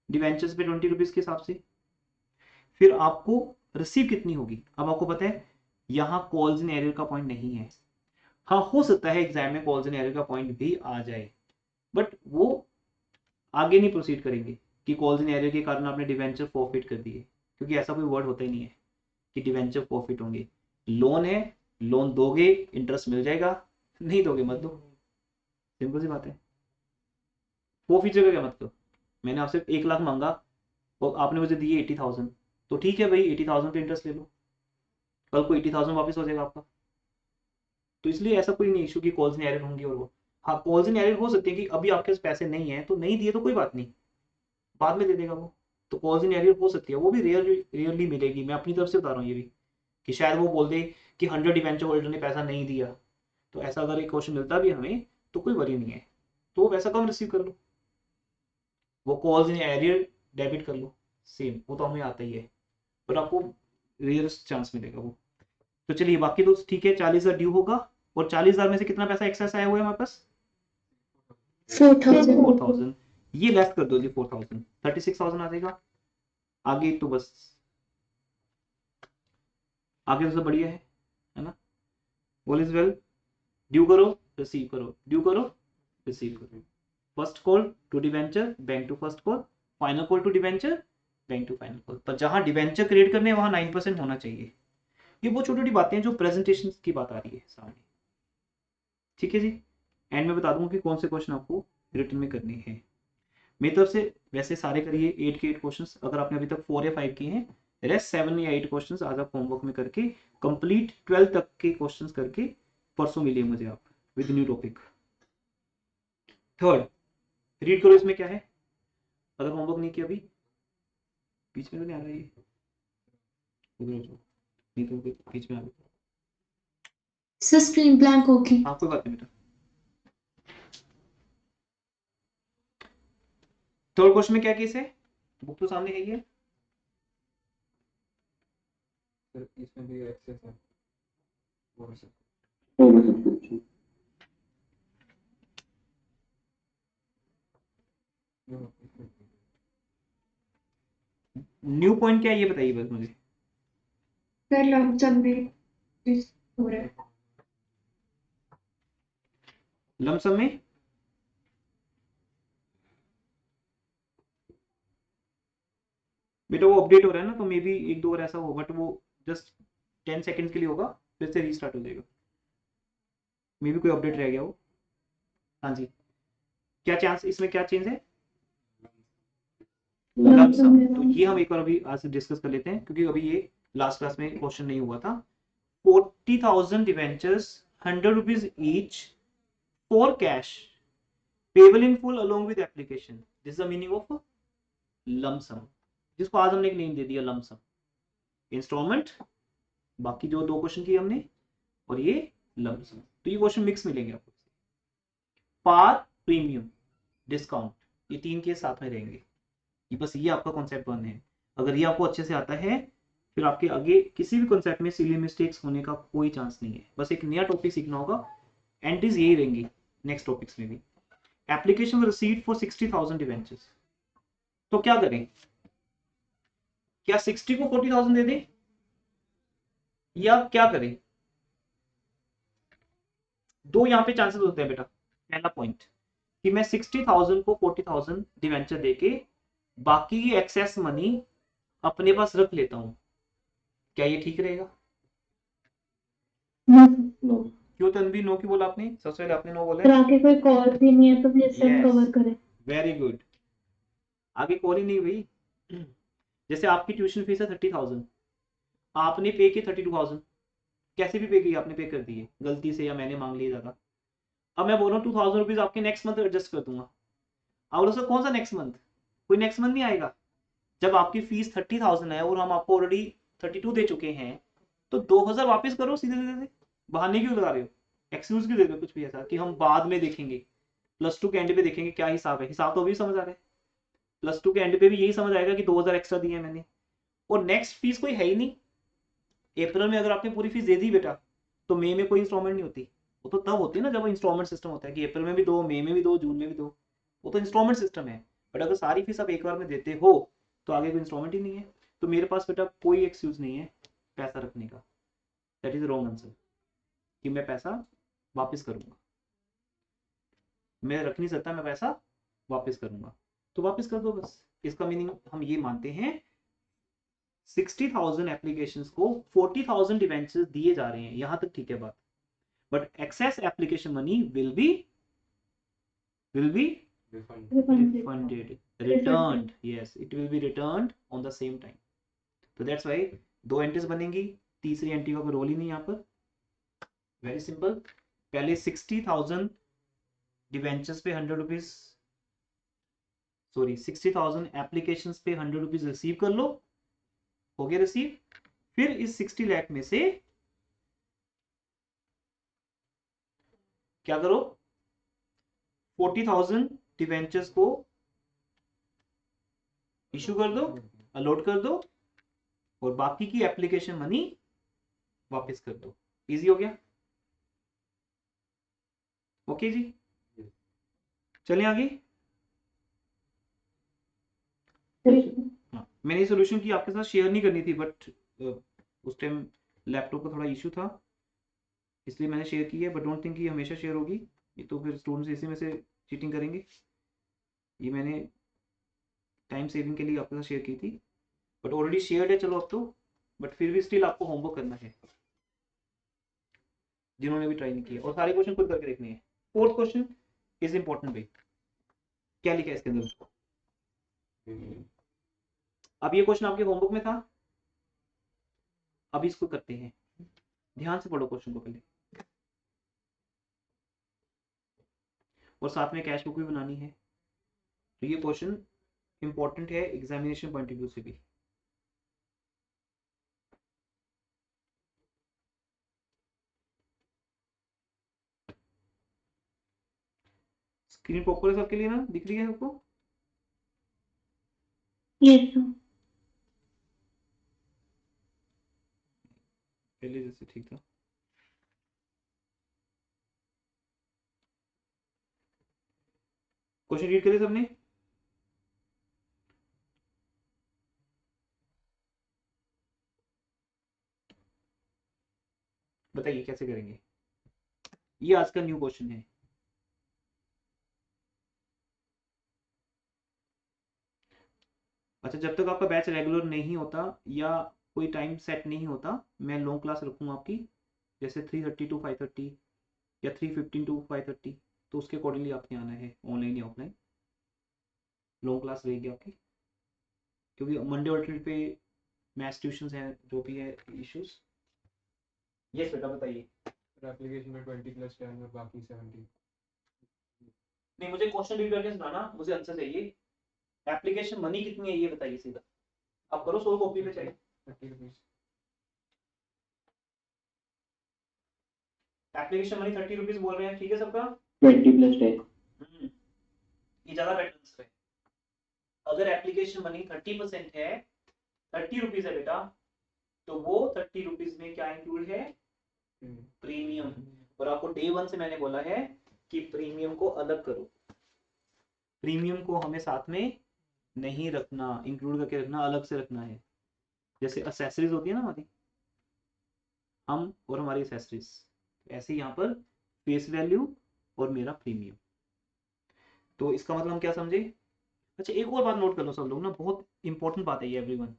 डिवेंचर्स पे 20 रुपीज के हिसाब से। फिर आपको रिसीव कितनी होगी, अब आपको पता है यहाँ कॉल्स इन एरर का पॉइंट नहीं है। हाँ हो सकता है एग्जाम में कॉल्स इन एरर का पॉइंट भी आ जाए, बट वो आगे नहीं प्रोसीड करेंगे कि कॉल्स इन एरर के कारण आपने डिवेंचर फॉरफिट कर दिए, क्योंकि ऐसा कोई वर्ड होता ही नहीं है कि डिवेंचर फॉरफिट होंगे। लोन है, लोन दोगे इंटरेस्ट मिल जाएगा, नहीं दोगे मत दो, सिंपल सी बात है। फॉरफिचर का क्या मतलब, मैंने आपसे 1 लाख मांगा और आपने मुझे दिए 80,000, तो ठीक है भाई 80,000 पे इंटरेस्ट ले लो, कल को 80,000 वापस हो जाएगा आपका। तो इसलिए ऐसा कोई नहीं इशू कि कॉल्स इन एरर होंगी और वो, हाँ कॉल्स इन एरर हो सकती है कि अभी आपके पास पैसे नहीं है तो नहीं दिए तो कोई बात नहीं, बाद में दे देगा वो। तो कॉल्स इन एरर हो सकती है, वो भी रेयरली मिलेगी। मैं अपनी तरफ से बता रहा हूँ ये भी, कि शायद वो बोल दे कि 100 डिवेंचर होल्डर ने पैसा नहीं दिया, तो ऐसा अगर एक क्वेश्चन मिलता भी हमें तो कोई वरी नहीं है, तो वो पैसा कम रिसीव कर लो, वो कॉल्स इन एरियर डेबिट कर लो, सेम वो तो हमें आता ही है, पर आपको रेयर चांस मिलेगा वो। तो चलिए बाकी तो ठीक है, 40,000 ड्यू होगा, और 40,000 में से कितना पैसा एक्सेस आया हुआ है हमारे पास, 4,000। ये लेफ्ट कर दो जी 4,000, 36,000 आ जाएगा। आगे तो बस, आगे तो सब बढ़िया है ना, ऑल इज वेल। ड्यू करो रिसीव करो, ड्यू करो रिसीव करो। First call to debenture, bank to first call, final call to debenture, bank to final call. पर जहां डिवेंचर क्रिएट करने हैं वहां 9% होना चाहिए। ये वो छोटी छोटी बातें हैं जो प्रेजेंटेशन की बात आ रही है सामने, ठीक है जी। एंड में बता दूंगा कि कौन से क्वेश्चन आपको रिटर्न में करने हैं। मेरी तरफ से वैसे सारे करिए 8 के 8 क्वेश्चंस, अगर आपने अभी तक 4 या 5 किए हैं, रेस्ट 7 या 8 क्वेश्चंस आज आप होमवर्क में करके कंप्लीट 12 तक के क्वेश्चंस करके परसों मिलिए मुझे आप with new topic. Third, read करो इसमें क्या है, अगर होमवर्क नहीं किया अभी, बीच में तो नहीं आ रहा है, नहीं तो बीच में आ गया, सर स्क्रीन ब्लैंक होगी। हाँ कोई बात नहीं बेटा। थर्ड क्वेश्चन में क्या केस है, बुक तो सामने है ही है, सर इसमें भी एक्सेस है वो sir. Over subscription. New point क्या है ये बताइए बस मुझे। सर लमसम में हो रहा है। लमसम में बेटा वो अपडेट हो रहा है ना, तो मे बी 1-2 बार ऐसा होगा, बट वो जस्ट 10 सेकंड के लिए होगा, फिर से रीस्टार्ट हो जाएगा, मे बी कोई अपडेट रह गया हो। हाँ जी, क्या चांस, इसमें क्या चेंज है, लमसम। तो ये हम एक बार अभी आज से डिस्कस कर लेते हैं, क्योंकि अभी ये लास्ट क्लास में क्वेश्चन नहीं हुआ था। 40,000 debentures, 100 rupees each for cash, payable in full along with application, this is the meaning of lump sum, जिसको आज हमने एक नेम दे दिया लमसम। इंस्टॉलमेंट, बाकी जो 2 क्वेश्चन किए हमने, और ये लमसम, तो ये क्वेश्चन मिक्स मिलेंगे आपको। पार, प्रीमियम, डिस्काउंट, ये 3 के साथ में रहेंगे, ये बस ये आपका कॉन्सेप्ट 1 है। अगर ये आपको अच्छे से आता है, फिर आपके आगे किसी भी कॉन्सेप्ट में सिली मिस्टेक्स होने का कोई चांस नहीं है। बस एक नया टॉपिक सीखना होगा, एंट्रीज यही रहेंगी नेक्स्ट टॉपिक्स में भी। एप्लीकेशन रिसीव्ड फॉर 60,000 डिवेंचर्स, तो क्या करें, क्या 60 को 40,000 दे दें या क्या करें। 2 यहाँ पे चांसेस होते हैं बेटा। पहला पॉइंट कि मैं 60,000 को 40,000 डिवेंचर देके बाकी की एक्सेस मनी अपने पास रख लेता हूं, क्या ये ठीक रहेगा। नो। क्यों तनवीर नो क्यों बोला आपने, सबसे पहले आपने नो बोला। आगे कोई कॉल भी नहीं है तो फिर सब कवर करें। वेरी गुड, आगे कॉल ही नहीं हुई। जैसे आपकी ट्यूशन फीस है 30,000, आपने पे की 32,000, कैसे भी पे की, आपने पे कर दी है गलती से या मैंने मांग लिया ज़्यादा। अब मैं बोल रहा हूँ 2,000 रुपीज़ आपके नेक्स्ट मंथ एडजस्ट कर दूंगा। और उसका कौन सा नेक्स्ट मंथ, कोई नेक्स्ट मंथ नहीं आएगा। जब आपकी फीस 30,000 है और हम आपको ऑलरेडी 32 दे चुके हैं, तो 2,000 वापस करो सीधे सीधे। बहाने क्यों लगा रहे हो, एक्सक्यूज क्यों दे रहे हो कुछ भी ऐसा कि हम बाद में देखेंगे, +2 के एंड पे देखेंगे क्या हिसाब है। हिसाब तो अभी समझ आ रहा है, +2 के एंड पे भी यही समझ आएगा कि 2,000 एक्स्ट्रा दिए मैंने, और नेक्स्ट फीस कोई है ही नहीं। अप्रैल में अगर आपने पूरी फीस दे दी बेटा, तो मई में कोई इंस्टॉलमेंट नहीं होती। वो तो तब होती है ना जब इंस्टॉलमेंट सिस्टम होता है कि अप्रैल में भी दो, मई में भी दो, जून में भी दो, वो तो इंस्टॉलमेंट सिस्टम है। बट अगर सारी फीस आप एक बार में देते हो तो आगे कोई इंस्टॉलमेंट ही नहीं है। तो मेरे पास बेटा कोई एक्सक्यूज नहीं है पैसा रखने का। दैट इज रॉन्ग आंसर कि मैं पैसा वापस करूंगा। मैं रख नहीं सकता, मैं पैसा वापस करूंगा, तो वापस कर दो बस। इसका मीनिंग हम ये मानते हैं 60,000 एप्लीकेशंस को 40,000 डिवेंचर्स दिए जा रहे हैं, यहां तक ठीक है बात। But excess application money will be refunded, returned, yes, it will be returned on the same time. तो that's why दो एंट्रीज बनेंगी, तीसरी एंट्री का कोई रोल ही नहीं यहाँ पर। वेरी सिंपल, पहले 60,000 डिवेंचर्स पे 100 रुपीज, सॉरी 60,000 एप्लीकेशंस पे 100 रुपीज रिसीव कर लो, हो गया रिसीव। फिर इस 60 लाख में से क्या करो, 40,000 डिवेंचर्स को इशू कर दो, अलॉट कर दो, और बाकी की एप्लीकेशन मनी वापस कर दो। इजी हो गया, ओके जी। चलें आगे। हाँ, मैंने ये सोल्यूशन की आपके साथ शेयर नहीं करनी थी, बट उस टाइम लैपटॉप का थोड़ा इशू था, इसलिए मैंने शेयर की है। बट डोंट थिंक कि हमेशा शेयर होगी, ये तो फिर स्टूडेंट्स इसी में से चीटिंग करेंगे। ये मैंने टाइम सेविंग के लिए आपके साथ शेयर की थी, बट ऑलरेडी शेयर्ड है, चलो अब तो। बट फिर भी स्टिल आपको होमवर्क करना है, जिन्होंने भी ट्राई नहीं किया, और सारे क्वेश्चन खुद करके देखने हैं। 4th क्वेश्चन इज इंपॉर्टेंट भाई, क्या लिखा है इसके अंदर। अब ये क्वेश्चन आपके होमवर्क में था, अब इसको करते हैं। ध्यान से पढ़ो क्वेश्चन को पहले, और साथ में कैश बुक भी बनानी है। तो ये क्वेश्चन इंपॉर्टेंट है एग्जामिनेशन पॉइंट ऑफ व्यू से भी। स्क्रीन प्रॉपर है सबके लिए ना, दिख रही है सबको? Yes sir. पहले जैसे ठीक था। क्वेश्चन रीड करें सबने? बताइए कैसे करेंगे, ये आज का न्यू क्वेश्चन है। अच्छा, जब तक आपका बैच रेगुलर नहीं होता या कोई टाइम सेट नहीं होता, मैं लॉन्ग क्लास रखूंगा आपकी, जैसे 3:30 to 5:30 या 3:15 to 5:30, तो उसके अकॉर्डिंगली आपके आना है, ऑनलाइन या ऑफलाइन लॉन्ग क्लास रहेगी आपकी। क्योंकि मंडे ऑल्टरनेट पे मैथ्स ट्यूशन है, जो भी है इश्यूज। यस बेटा बताइए। एप्लीकेशन में 20+10 और बाकी 70। नहीं, मुझे क्वेश्चन रीड करके सुनाना, मुझे आंसर चाहिए। एप्लीकेशन मनी कितनी है ये बताइए सीधा, आप करो 100 कॉपी पे चाहिए। 30 रुपीज। एप्लीकेशन मनी 30 रुपीज बोल रहे हैं, ठीक है सबका? 20+10। ये ज्यादा बेटर आंसर है। अगर एप्लीकेशन मनी 30% है, 30 रुपीज है बेटा, तो वो 30 रुपीज में क्या इंक्लूड है? प्रीमियम। और आपको डे 1 से मैंने बोला है कि प्रीमियम को अलग करो, प्रीमियम को हमें साथ में नहीं रखना, इंक्लूड करके रखना, अलग से रखना है। जैसे एक्सेसरीज होती है ना हमारी, हम और हमारी एक्सेसरीज, ऐसे यहाँ पर फेस वैल्यू और मेरा प्रीमियम। तो इसका मतलब हम क्या समझे? अच्छा, एक और बात नोट कर लो सब लोग ना, बहुत इंपॉर्टेंट बात है ये एवरीवन,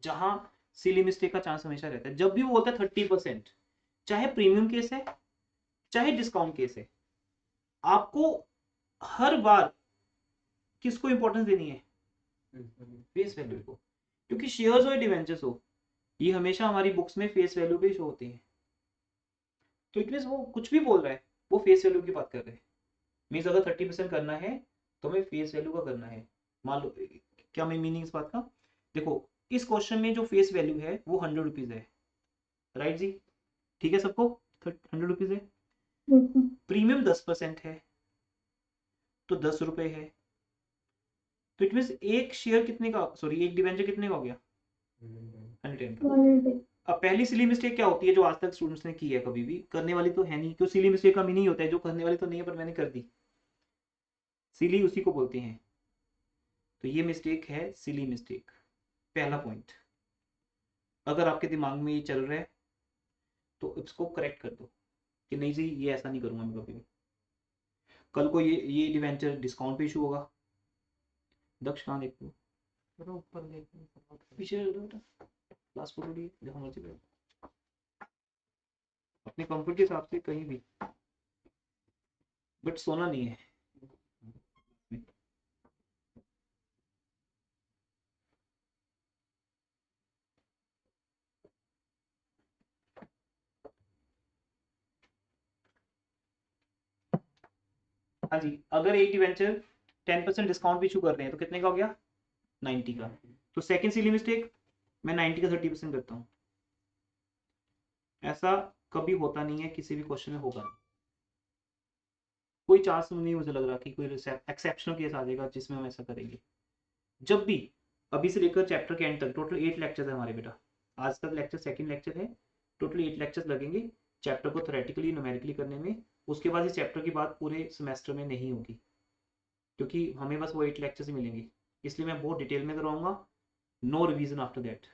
जहां सिली मिस्टेक का चांस हमेशा रहता है। जब भी वो बोलता है 30%, चाहे प्रीमियम केस है चाहे डिस्काउंट केस है, आपको हर बार किसको इंपॉर्टेंस देनी है? फेस वैल्यू को। क्योंकि शेयर्स हो या डिवेंचर्स हो, ये हमेशा हमारी बुक्स में फेस वैल्यू पे शो होते हैं। तो इट मीन्स वो कुछ भी बोल रहा है वो फेस वैल्यू की बात कर रहे हैं। मीन्स अगर 30% करना है तो हमें फेस वैल्यू का करना है। मान लो क्या मैं मीनिंग इस बात का, देखो इस क्वेश्चन में जो फेस वैल्यू है वो 100 रुपीज है, राइट जी, ठीक है सबको 100 रुपीज है। बिल्कुल। प्रीमियम 10% है तो 10 रुपए है। तो इट मीन्स एक शेयर कितने का, सॉरी एक डिवेंचर कितने का हो गया, 110 का। Quality. अब पहली सिली मिस्टेक क्या होती है जो आज तक स्टूडेंट्स ने की है, कभी भी करने वाली तो है नहीं, क्यों सिली मिस्टेक का मीनिंग होता है जो करने वाली तो नहीं है पर मैंने कर दी, सिली उसी को बोलते हैं। तो ये मिस्टेक है सिली मिस्टेक, पहला पॉइंट। अगर आपके दिमाग में ये चल रहा है तो इसको करेक्ट कर दो कि नहीं जी ये ऐसा नहीं करूंगा मैं कभी भी। कल को ये डिवेंचर डिस्काउंट पे इशू होगा। दक्ष कहाँ देखते हो, चलो ऊपर देखो पीछे चल रहा बेटा, लास्ट फोटो ली जहाँ मर्जी बैठो अपने कंफर्ट के हिसाब से कहीं भी, बट सोना नहीं है। हाँ जी, अगर एक डिवेंचर 10% डिस्काउंट भी इशू कर रहे हैं तो कितने का हो गया, 90 का। तो सेकंड सिली मिस्टेक, मैं 90 का 30% करता हूँ। ऐसा कभी होता नहीं है, किसी भी क्वेश्चन में होगा नहीं, कोई चांस नहीं मुझे लग रहा कि कोई एक्सेप्शनल केस आ जाएगा जिसमें हम ऐसा करेंगे। जब भी अभी से लेकर चैप्टर के एंड तक टोटल 8 लेक्चर है हमारे बेटा, आज का लेक्चर सेकंड लेक्चर है, टोटल 8 लेक्चर्स लगेंगे चैप्टर को थ्योरेटिकली न्यूमेरिकली करने में। उसके बाद इस चैप्टर की बात पूरे सेमेस्टर में नहीं होगी क्योंकि हमें बस वो 8 लेक्चर्स ही मिलेंगे, इसलिए मैं बहुत डिटेल में करवाऊंगा। नो रिवीजन आफ्टर दैट,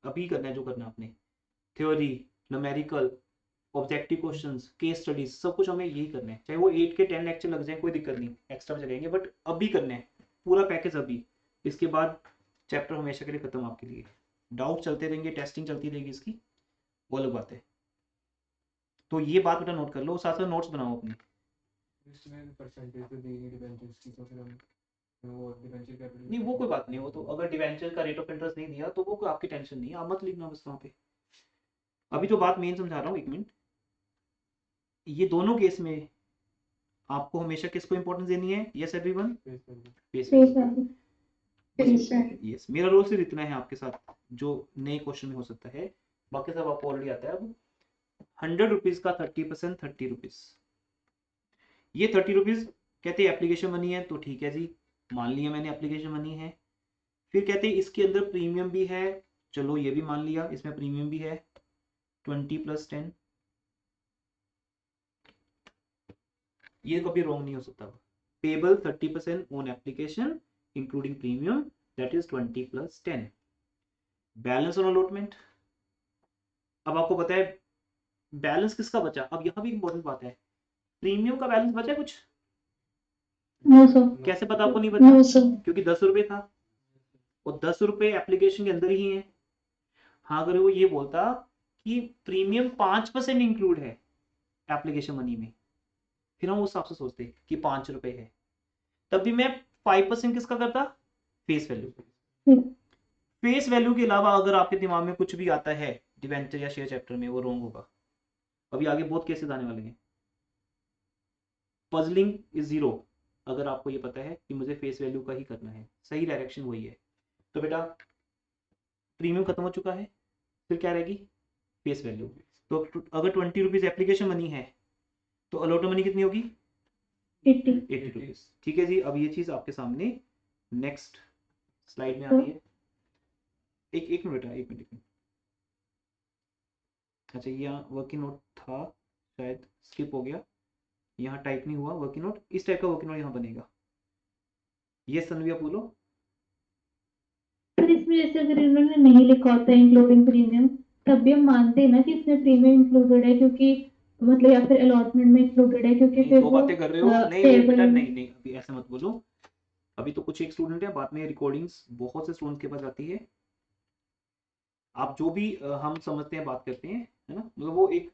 अभी करना है जो करना है आपने, theory, numerical, objective questions, case studies, सब कुछ हमें यही करना है। चाहे वो 8 के 10 लेक्चर लग जाए कोई दिक्कत नहीं, एक्स्ट्रा चलेंगे, बट अभी करना है पूरा पैकेज अभी। इसके बाद चैप्टर हमेशा के लिए खत्म आपके लिए। डाउट चलते रहेंगे, टेस्टिंग चलती रहेगी इसकी, वो अलग बात है। तो ये बात बेटा नोट कर लो, साथ साथ नोट्स बनाओ अपने। इसमें परसेंटेज तो दी नहीं डिबेंचर्स की, तो फिर हम वो डिबेंचर कैपिटल नहीं वो कोई बात नहीं, वो तो अगर डिवेंचर का रेट ऑफ इंटरेस्ट नहीं दिया तो वो कोई आपकी टेंशन नहीं है, आप मत लिखना बस वहाँ पे। अभी जो बात मेन समझा रहा हूँ, एक मिनट, ये दोनों केस में आपको हमेशा किसको इंपॉर्टेंस देनी है, yes everyone, Face value. Yes. मेरा रोल सिर्फ इतना है आपके साथ जो नए क्वेश्चन में हो सकता है, बाकी सब आपको ऑलरेडी आता है। अब 100 रुपीज का 30%, 30 रुपीज, ये 30 रुपीज कहते हैं एप्लीकेशन मनी है, तो ठीक है जी, मान लिया मैंने एप्लीकेशन मनी है। फिर कहते हैं इसके अंदर प्रीमियम भी है, चलो ये भी मान लिया, इसमें प्रीमियम भी है 20 + 10, ये कभी रॉन्ग नहीं हो सकता। Payable 30% on application including premium, that is 20 + 10। Balance on allotment, अब आपको पता है बैलेंस किसका बचा। अब यहाँ भी इंपॉर्टेंट बात है, प्रीमियम का बैलेंस बचा है कुछ, No, sir. कैसे पता आपको नहीं बचा, No, sir. क्योंकि 10 रुपए था और 10 रुपए एप्लीकेशन के अंदर ही है। हाँ अगर वो ये बोलता कि प्रीमियम 5% इंक्लूड है एप्लीकेशन मनी में, फिर हम उस हिसाब से सोचते कि 5 रुपए है, तब भी मैं 5% किसका करता, फेस वैल्यू। फेस वैल्यू के अलावा अगर आपके दिमाग में कुछ भी आता है डिवेंचर या शेयर चैप्टर में, वो रॉन्ग होगा। अभी आगे बहुत केसेस आने वाले हैं। पजलिंग इज जीरो, अगर आपको ये पता है कि मुझे फेस वैल्यू का ही करना है, सही डायरेक्शन वही है। तो बेटा प्रीमियम खत्म हो चुका है, फिर क्या रहेगी, फेस वैल्यू। तो अगर 20 रुपीज एप्लीकेशन मनी है तो अलॉट मनी कितनी होगी, 80. 80 रुपीज। ठीक है जी, अब ये चीज आपके सामने नेक्स्ट स्लाइड में आ रही है। एक मिनट बेटा, एक मिनट। अच्छा यहाँ वर्किंग नोट था, शायद स्किप हो गया, यहाँ टाइप नहीं हुआ वर्किंग नोट, इस टाइप का वर्किंग नोट यहाँ बनेगा। ये सनवी आप बोलो। पर इसमें जैसे अगर इन्होंने नहीं लिखा होता इंक्लूडिंग प्रीमियम, तब भी हम मानते हैं ना कि इसमें प्रीमियम इंक्लूडेड है, क्योंकि मतलब या फिर अलॉटमेंट में इंक्लूडेड है, क्योंकि नहीं, फिर दो वो बातें कर रहे हो, नहीं वो बेटा नहीं नहीं अभी ऐसे मत बोलो। अभी तो कुछ एक स्टूडेंट है, बाद में रिकॉर्डिंग्स बहुत से स्टूडेंट्स के पास आती है। आप जो भी हम समझते हैं बात करते हैं, है ना, मतलब वो एक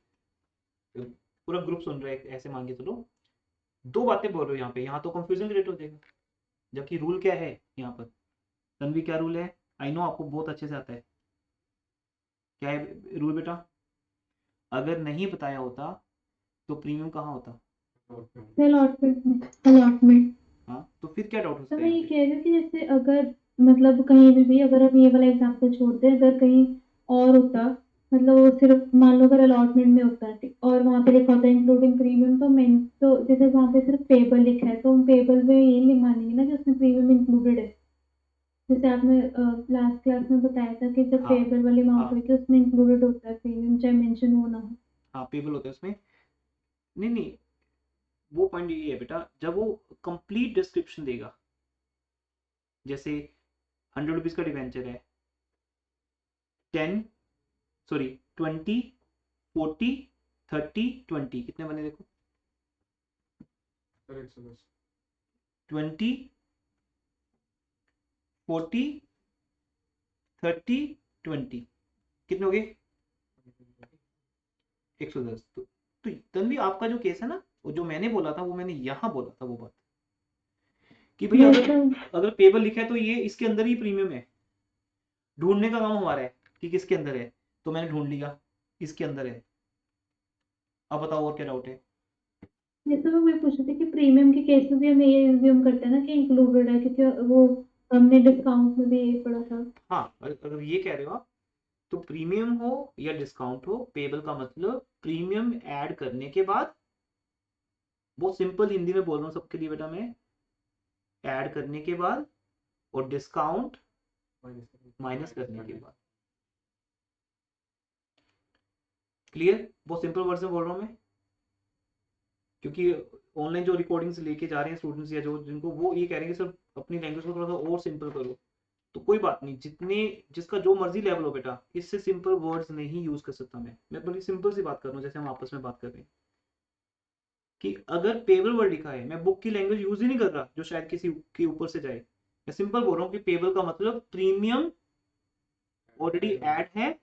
पूरा ग्रुप सुन रहा है ऐसे मान के चलो। दो बातें बोल रहे हो यहाँ पे, यहाँ तो कंफ्यूजन क्रिएट हो जाएगा, जबकि रूल क्या है यहाँ पर। तन्वी क्या रूल है, आई नो आपको बहुत अच्छे से आता है। क्या है रूल बेटा? अगर नहीं बताया होता तो प्रीमियम कहाँ होता? अलॉटमेंट। हाँ, तो फिर क्या डाउट हो तो सकता मैं है ये यहाँ पे? कह रही हूँ कि जैसे अगर मतलब कहीं भी अगर हम ये वाला एग्जांपल छोड़ते हैं, अगर कहीं और होता, मतलब वो सिर्फ मान लो अगर अलॉटमेंट में होता है ठीक, और वहाँ पे लिखा होता है इंक्लूडिंग प्रीमियम, तो मैं तो जैसे वहाँ पे सिर्फ पेबल लिखा है तो हम पेबल में ये नहीं मानेंगे ना कि उसमें प्रीमियम इंक्लूडेड है। जैसे आपने लास्ट क्लास में बताया था कि जब हाँ पेबल वाली अमाउंट हाँ होती है उसमें इंक्लूडेड होता है प्रीमियम, चाहे मेंशन हो ना हो। हाँ, पेबल होता है उसमें। नहीं नहीं, वो पॉइंट ये है बेटा, जब वो कंप्लीट डिस्क्रिप्शन देगा, जैसे 100 रुपीज का डिवेंचर है, 10 सॉरी 20 40 30 20 कितने बने देखो? 20 40 30 20 कितने हो गए? 110। तो तन्वी आपका जो केस है ना, वो जो मैंने बोला था वो मैंने यहाँ बोला था वो बात, कि भाई यस अगर सर। अगर पेबल लिखा है तो ये इसके अंदर ही प्रीमियम है। ढूंढने का काम हमारा है कि किसके अंदर है, तो मैंने ढूंढ लिया इसके अंदर है। अब बताओ और क्या डाउट है? जैसे मैं वही पूछ रही थी कि प्रीमियम के केस में भी हम ये एज्यूम करते हैं ना कि इंक्लूडेड है, क्योंकि वो हमने डिस्काउंट में भी ये पढ़ा था। हाँ, अगर ये कह रहे हो आप, तो प्रीमियम हो या डिस्काउंट हो, पेबल का मतलब प्रीमियम ऐड करने के बाद, बहुत सिंपल हिंदी में बोल रहा हूँ सबके लिए बेटा मैं, ऐड करने के बाद और डिस्काउंट माइनस करने के बाद। क्लियर? बहुत सिंपल वर्ड में बोल रहा हूँ मैं, क्योंकि ऑनलाइन जो रिकॉर्डिंग्स लेके जा रहे हैं स्टूडेंट्स या जो जिनको, वो ये कह रहे हैं कि सर अपनी लैंग्वेज को थोड़ा सा और सिंपल करो। तो कोई बात नहीं, जितने जिसका जो मर्जी लेवल हो बेटा, इससे सिंपल वर्ड्स नहीं यूज कर सकता मैं बड़ी सिंपल सी बात कर रहा हूँ, जैसे हम आपस में बात कर रहे हैं कि अगर पेबल वर्ड लिखा है, मैं बुक की लैंग्वेज यूज ही नहीं कर रहा जो शायद किसी के ऊपर से जाए। मैं सिंपल बोल रहा हूँ कि पेबल का मतलब प्रीमियम ऑलरेडी ऐड है,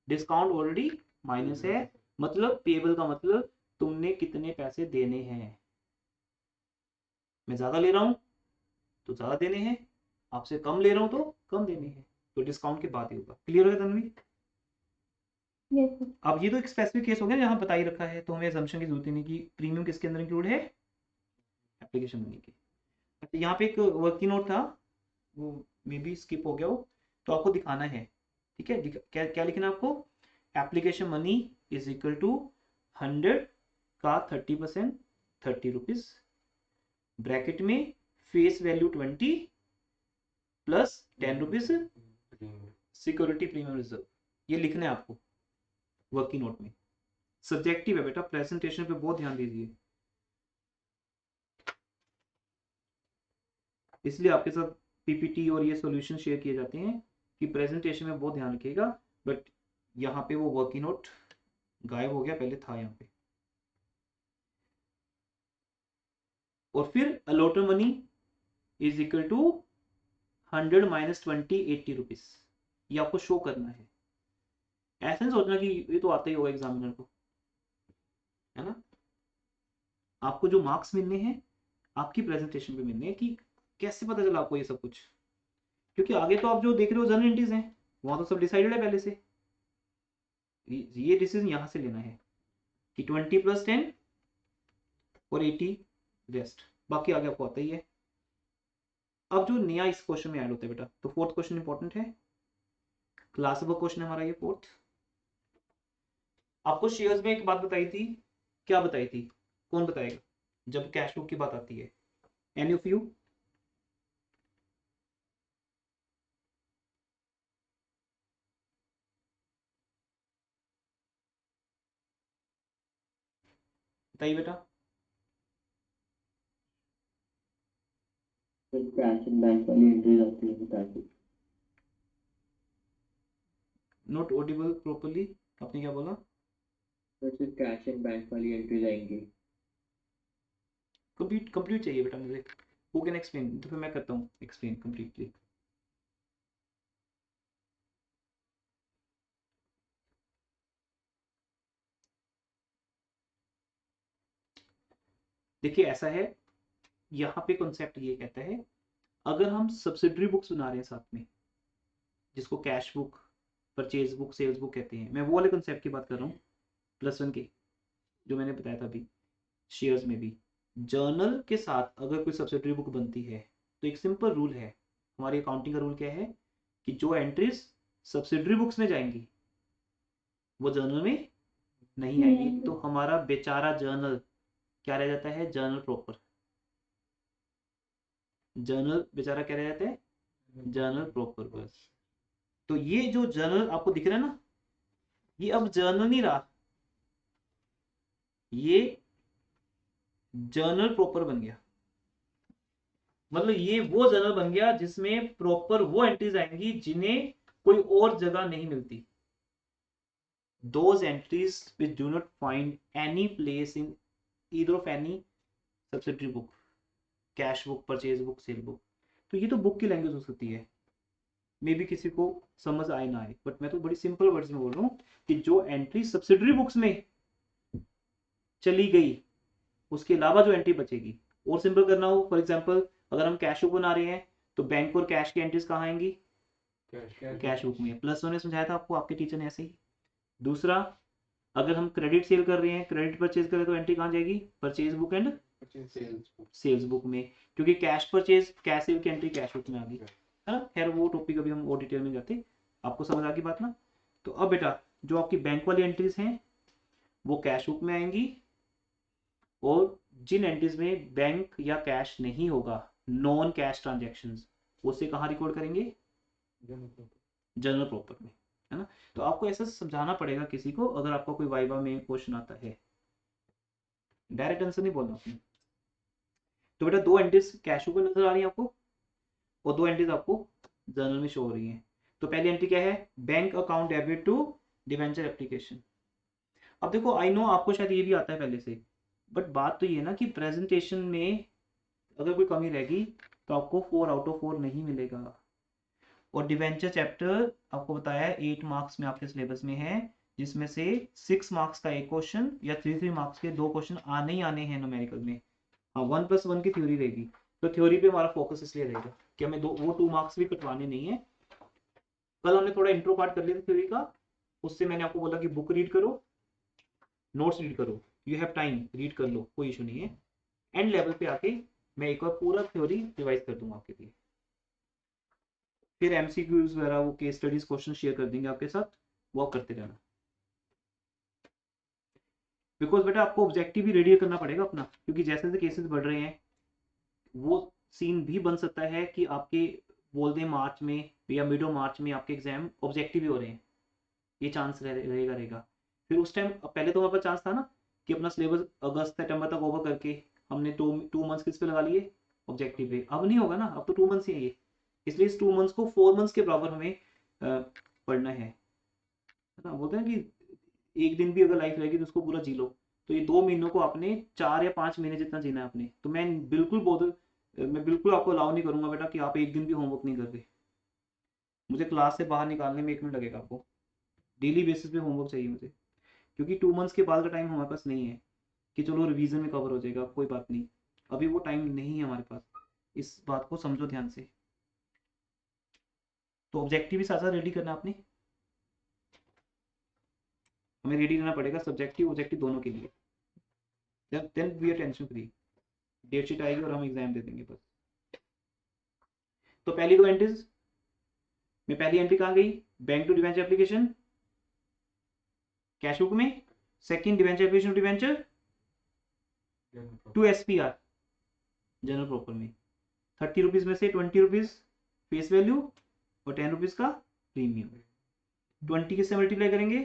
डिस्काउंट ऑलरेडी माइनस है, मतलब पेबल का मतलब तुमने कितने पैसे देने हैं। मैं ज्यादा ले रहा हूँ तो ज्यादा देने हैं, आपसे कम ले रहा हूँ तो कम देने हैं, तो डिस्काउंट के बाद ही होगा। क्लियर हो गया तन्वी? Yes sir. अब ये तो एक स्पेसिफिक केस हो गया जहां बता ही रखा है, तो हमें असम्पशन की जरूरत ही नहीं कि प्रीमियम किसके अंदर इंक्लूड है, एप्लीकेशन मनी के। अच्छा, यहाँ पे एक वर्किंग नोट था, वो मे बी स्किप हो गया हो, तो आपको दिखाना है। ठीक है, क्या क्या लिखना है आपको? Application money is equal to 100 का 30%, 30 रुपीज, ब्रैकेट में फेस वैल्यू 20 प्लस 10 रुपीज सिक्योरिटी प्रीमियम रिजर्व। ये लिखना है आपको वर्किंग नोट में। सब्जेक्टिव है बेटा, प्रेजेंटेशन पे बहुत ध्यान दीजिए, इसलिए आपके साथ पीपीटी और ये सॉल्यूशन शेयर किए जाते हैं कि प्रेजेंटेशन में बहुत ध्यान रखिएगा। बट यहाँ पे वो वर्किंग नोट गायब हो गया, पहले था यहाँ पे। और फिर allotment money is equal to 100 minus 20 80 rupees, ये आपको शो करना है। ऐसा नहीं सोचना कि ये तो आता ही होगा एग्जामिनर को, है ना। आपको जो मार्क्स मिलने हैं आपकी प्रेजेंटेशन पे मिलने हैं, कि कैसे पता चला आपको ये सब कुछ, क्योंकि आगे तो आप जो देख रहे हो जनरल एंट्रीज हैं, वहां तो सब डिसाइडेड है पहले से। ये डिसीजन यहाँ से लेना है कि 20 प्लस 10 और 80 रेस्ट, बाकी आगे आपको आता ही है। अब जो नया इस क्वेश्चन में ऐड होता है बेटा, तो फोर्थ क्वेश्चन इंपॉर्टेंट है, क्लास वर्क क्वेश्चन है हमारा ये फोर्थ। आपको शेयर्स में एक बात बताई थी, क्या बताई थी, कौन बताएगा जब कैश बुक की बात आती है? Any of you? बताइए बेटा। फिर कैश एंड बैंक वाली एंट्रीज आती है बताइए। नॉट ऑडिबल प्रॉपर्ली, आपने क्या बोला? फिर कैश एंड बैंक वाली एंट्रीज आएंगी। कंप्लीट कंप्लीट चाहिए बेटा मुझे, हु कैन एक्सप्लेन, तो फिर मैं करता हूँ एक्सप्लेन कंप्लीटली। देखिए ऐसा है, यहाँ पे कॉन्सेप्ट ये कहता है, अगर हम सब्सिडरी बुक्स बना रहे हैं साथ में, जिसको cash book purchase book, sales book कहते हैं। मैं वो वाले कंसेप्ट की बात कर रहा हूँ +1 के, जो मैंने बताया था अभी। शेयर्स में भी जर्नल के साथ अगर कोई सब्सिडरी बुक बनती है तो एक सिंपल रूल है, हमारी अकाउंटिंग का रूल क्या है कि जो एंट्रीज सब्सिडरी बुक्स में जाएंगी वो जर्नल में नहीं आएंगी, तो हमारा बेचारा जर्नल क्या रह जाता है, जर्नल प्रॉपर। जर्नल बेचारा क्या रह जाता है, जर्नल प्रॉपर। बस तो ये जो जर्नल आपको दिख रहा है ना, ये अब जर्नल नहीं रहा, ये जर्नल प्रॉपर बन गया। मतलब ये वो जर्नल बन गया जिसमें प्रॉपर वो एंट्रीज आएंगी जिन्हें कोई और जगह नहीं मिलती। Those entries which do not find any place in either of any subsidiary book, cash book, purchase book, cell book. तो ये तो बुक की लैंग्वेज हो सकती है, मे बी किसी को समझ आए ना आए, बट मैं तो बड़ी सिंपल वर्ड्स में बोल रहा हूँ कि जो एंट्री सब्सिडरी बुक्स में चली गई उसके अलावा जो एंट्री बचेगी। और सिंपल करना हो, फॉर एग्जांपल अगर हम कैश बुक बना रहे हैं तो बैंक और कैश की एंट्रीज कहाँ आएंगी, कैश बुक में। +1 ने समझाया था आपको, आपके टीचर ने ऐसे ही। दूसरा, अगर हम क्रेडिट सेल कर रहे हैं, क्रेडिट परचेज कर रहे हैं, तो एंट्री कहाँ जाएगी, purchase book and sales book में, क्योंकि कैश परचेज, कैश सेल की एंट्री कैश बुक में आ गई, है ना। खैर वो टॉपिक अभी हम और डिटेल में जाते, आपको समझ आ गई बात ना। तो अब बेटा जो आपकी बैंक वाली एंट्रीज हैं वो कैश बुक में आएंगी, और जिन एंट्रीज में बैंक या कैश नहीं होगा, नॉन कैश ट्रांजेक्शन्स, उसे कहाँ रिकॉर्ड करेंगे, जनरल प्रॉपर में, है ना। तो आपको ऐसा समझाना पड़ेगा किसी को अगर आपका कोई वाइवा में क्वेश्चन आता है, डायरेक्ट आंसर नहीं बोलना आपने। तो बेटा दो एंट्रीज कैश बुक में नजर आ रही है आपको, और दो एंट्रीज आपको जर्नल में शो हो रही हैं। तो पहली एंट्री क्या है, bank account debit to debenture application. अब देखो, आई नो आपको शायद ये भी आता है पहले से, बट बात तो ये है ना कि प्रेजेंटेशन में अगर कोई कमी रहेगी तो आपको 4 आउट ऑफ 4 नहीं मिलेगा। और डिवेंचर चैप्टर आपको बताया 8 मार्क्स में आपके सिलेबस में है, जिसमें से 6 मार्क्स का एक क्वेश्चन या 3 मार्क्स के 2 क्वेश्चन आने ही आने हैं न्यूमेरिकल में। हाँ, 1+1 की थ्योरी रहेगी, तो थ्योरी पे हमारा फोकस इसलिए रहेगा कि हमें वो 2 मार्क्स भी कटवाने नहीं है। कल हमने थोड़ा इंट्रो पार्ट कर लिया था थ्योरी का, उससे मैंने आपको बोला कि बुक रीड करो, नोट्स रीड करो, यू हैव टाइम, रीड कर लो, कोई इशू नहीं है। एंड लेवल पे आके मैं एक और पूरा थ्योरी रिवाइज कर दूंगा आपके लिए, फिर एमसीक्यूज वगैरह, वो केस स्टडीज क्वेश्चन शेयर कर देंगे आपके साथ, वो आप करते रहना। बिकॉज बेटा आपको ऑब्जेक्टिव भी रेडी करना पड़ेगा अपना, क्योंकि जैसे जैसे केसेस बढ़ रहे हैं वो सीन भी बन सकता है कि आपके बोल दें मार्च में या मिड ऑफ मार्च में आपके एग्जाम ऑब्जेक्टिव भी हो रहे हैं, ये चांस रहेगा। फिर उस टाइम पहले तो हमारे पास चांस था ना कि अपना सिलेबस अगस्त सितंबर तक ओवर करके हमने 2 मंथ्स किस पे लगा लिए, ऑब्जेक्टिव पे। अब नहीं होगा ना, अब तो 2 मंथ्स ही है ये, इसलिए इस 2 मंथ्स को 4 मंथ्स के बराबर हमें पढ़ना है ना। बोलते हैं कि एक दिन भी अगर लाइफ रहेगी तो उसको पूरा जी लो, तो ये 2 महीनों को आपने 4 या 5 महीने जितना जीना है आपने। तो मैं बिल्कुल आपको अलाउ नहीं करूंगा बेटा कि आप एक दिन भी होमवर्क नहीं कर रहे। मुझे क्लास से बाहर निकालने में 1 मिनट लगेगा आपको, डेली बेसिस पे होमवर्क चाहिए मुझे, क्योंकि 2 मंथ्स के बाद का टाइम हमारे पास नहीं है कि चलो रिवीजन में कवर हो जाएगा, कोई बात नहीं, अभी वो टाइम नहीं है हमारे पास। इस बात को समझो ध्यान से। तो ऑब्जेक्टिव भी साथ साथ रेडी करना आपने, हमें रेडी रहना पड़ेगा सब्जेक्टिव ऑब्जेक्टिव दोनों के लिए। Then we are tension free, date sheet आएगी और हम एग्जाम दे देंगे बस। तो पहली 2 एंट्रीज में, पहली एंट्री कहाँ गई, bank to debenture application cash book में, second debenture application to debenture to SPR journal proper में। 30 रुपीज में से 20 रुपीज फेस वैल्यू और 10 रुपीज का प्रीमियम। 20 किससे मल्टीप्लाई करेंगे,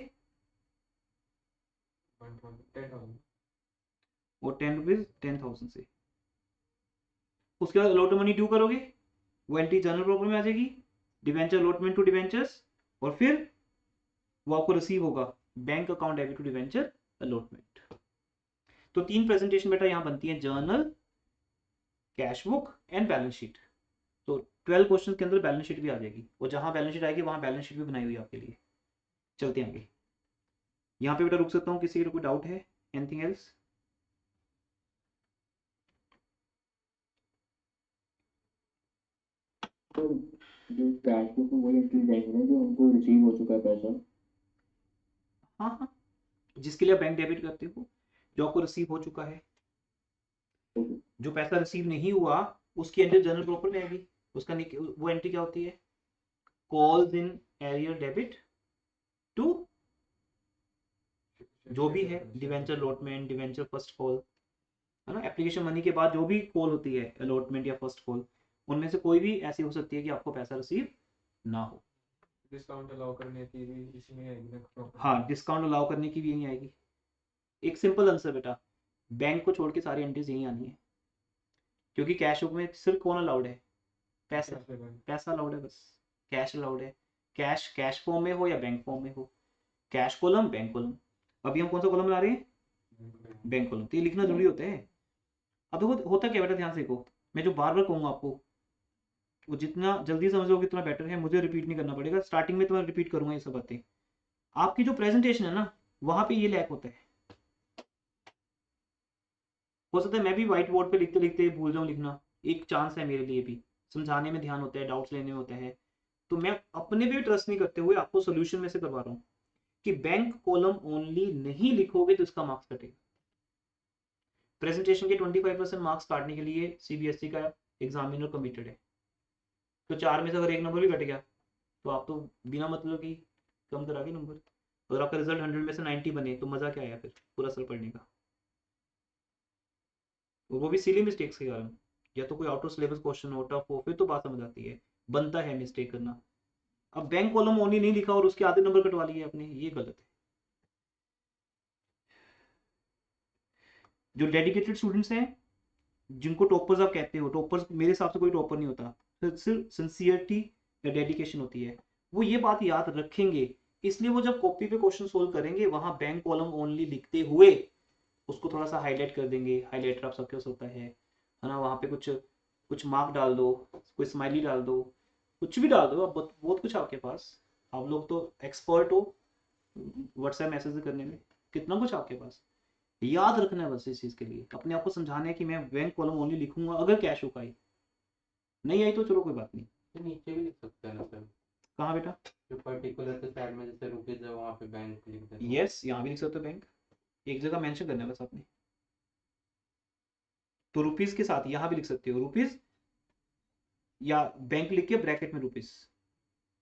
10,000 और 10 रुपीज 10,000 से। उसके बाद अलॉट मनी ड्यू करोगे, वो एंट्री जनरल प्रॉपर में आ जाएगी, डिवेंचर अलॉटमेंट टू डिवेंचर्स, और फिर वो आपको रिसीव होगा bank account debit to debenture allotment. तो 3 प्रेजेंटेशन बेटा यहाँ बनती है, journal, cash book and balance sheet. तो 12 क्वेश्चन के अंदर बैलेंस शीट भी आ जाएगी, और जहां बैलेंस शीट आएगी वहां बैलेंस शीट भी बनाई हुई है आपके लिए। चलते हैं आगे, यहाँ पे बेटा रुक सकता हूँ, किसी को कोई डाउट है, एनीथिंग एल्स। जो कैश बुक में वही एंट्री जाएंगे ना जो उनको रिसीव हो चुका है पैसा। हाँ हाँ, जिसके लिए आप बैंक डेबिट करते हो, जो आपको रिसीव हो चुका है। जो पैसा रिसीव नहीं हुआ उसकी एंट्री जनरल प्रॉपर में आएगी। उसका वो एंट्री क्या होती है, calls in arrear debit to जो भी है debenture allotment, debenture first call, है ना। एप्लीकेशन मनी के बाद जो भी कॉल होती है अलॉटमेंट या फर्स्ट कॉल, उनमें से कोई भी ऐसी हो सकती है कि आपको पैसा रिसीव ना हो। डिस्काउंट अलाउ करने की भी इसमें आएगी ना। हाँ, डिस्काउंट अलाउ करने की भी यही आएगी। एक सिंपल आंसर बेटा, बैंक को छोड़ के सारी एंट्रीज यही आनी है, क्योंकि कैश बुक में सिर्फ कौन अलाउड है, पैसा। पैसा अलाउड है बस, कैश अलाउड है। कैश कैश फॉर्म में हो या बैंक फॉर्म में हो, कैश कॉलम बैंक कॉलम। अभी हम कौन सा कॉलम बना रहे हैं, बैंक कॉलम। तो ये लिखना जरूरी होता है। अब देखो होता क्या बेटा, ध्यान से देखो, मैं जो बार बार कहूंगा आपको वो जितना जल्दी समझोगे उतना बेटर है, मुझे रिपीट नहीं करना पड़ेगा। स्टार्टिंग में तो मैं रिपीट करूंगा ये सब बातें। आपकी जो प्रेजेंटेशन है ना, वहां पे ये लैक होता है। हो सकता है मैं भी व्हाइट बोर्ड पे लिखते लिखते भूल जाऊं लिखना, एक चांस है मेरे लिए भी। समझाने में ध्यान होता है, डाउट्स लेने में होता है। तो मैं अपने पे ट्रस्ट नहीं करते हुए आपको सोल्यूशन में से करवा रहा हूँ कि बैंक कॉलम ओनली नहीं लिखोगे तो इसका मार्क्स कटेगा। प्रेजेंटेशन के 25% मार्क्स काटने के लिए सीबीएसई का एग्जामिनर कमिटेड है। तो 4 में से अगर एक नंबर भी कट गया तो आप तो बिना मतलब की कम करा के नंबर। अगर आपका रिजल्ट 100 में से 90 बने तो मजा क्या आया फिर पूरा साल पढ़ने का। और वो भी सिली मिस्टेक्स के कारण, या तो कोई आउट ऑफ सिलेबस क्वेश्चन हो, टफ हो, फिर तो बात समझ आती है, बनता है मिस्टेक करना। अब बैंक कॉलम ओनली नहीं लिखा और उसके आधे नंबर कटवा लिए अपने, ये गलत है। जो डेडिकेटेड स्टूडेंट्स हैं, जिनको टॉपर्स आप कहते हो, टॉपर्स मेरे हिसाब से कोई टॉपर नहीं होता, सिर्फ सिंसियरिटी या डेडिकेशन होती है। वो ये बात याद रखेंगे, इसलिए वो जब कॉपी पे क्वेश्चन सोल्व करेंगे वहां बैंक कॉलम ओनली लिखते हुए उसको थोड़ा सा हाईलाइट कर देंगे। हाईलाइटर आप सबके पास होता है ना, वहाँ पे कुछ कुछ मार्क डाल दो, कोई स्माइली डाल दो, कुछ भी डाल दो, अब बहुत बहुत कुछ आपके पास। आप लोग तो एक्सपर्ट हो व्हाट्सएप मैसेज करने में, कितना कुछ आपके पास। याद रखना है बस इस चीज के लिए, अपने आप को समझाना है कि मैं बैंक कॉलम ओनली लिखूंगा अगर कैश बुक आई, नहीं आई तो चलो कोई बात नहीं। तो नीचे भी लिख सकते हैं ना सर, कहाँ बेटा, जो पर्टिकुलर से साइड में जैसे रुपीज है वहाँ पे बैंक लिख देते हैं। यस यहाँ भी लिख सकते हो बैंक, एक जगह मेंशन करना है बस आपने। तो रुपीज के साथ यहाँ भी लिख सकते हो रुपीज, या बैंक लिख के ब्रैकेट में रुपीज,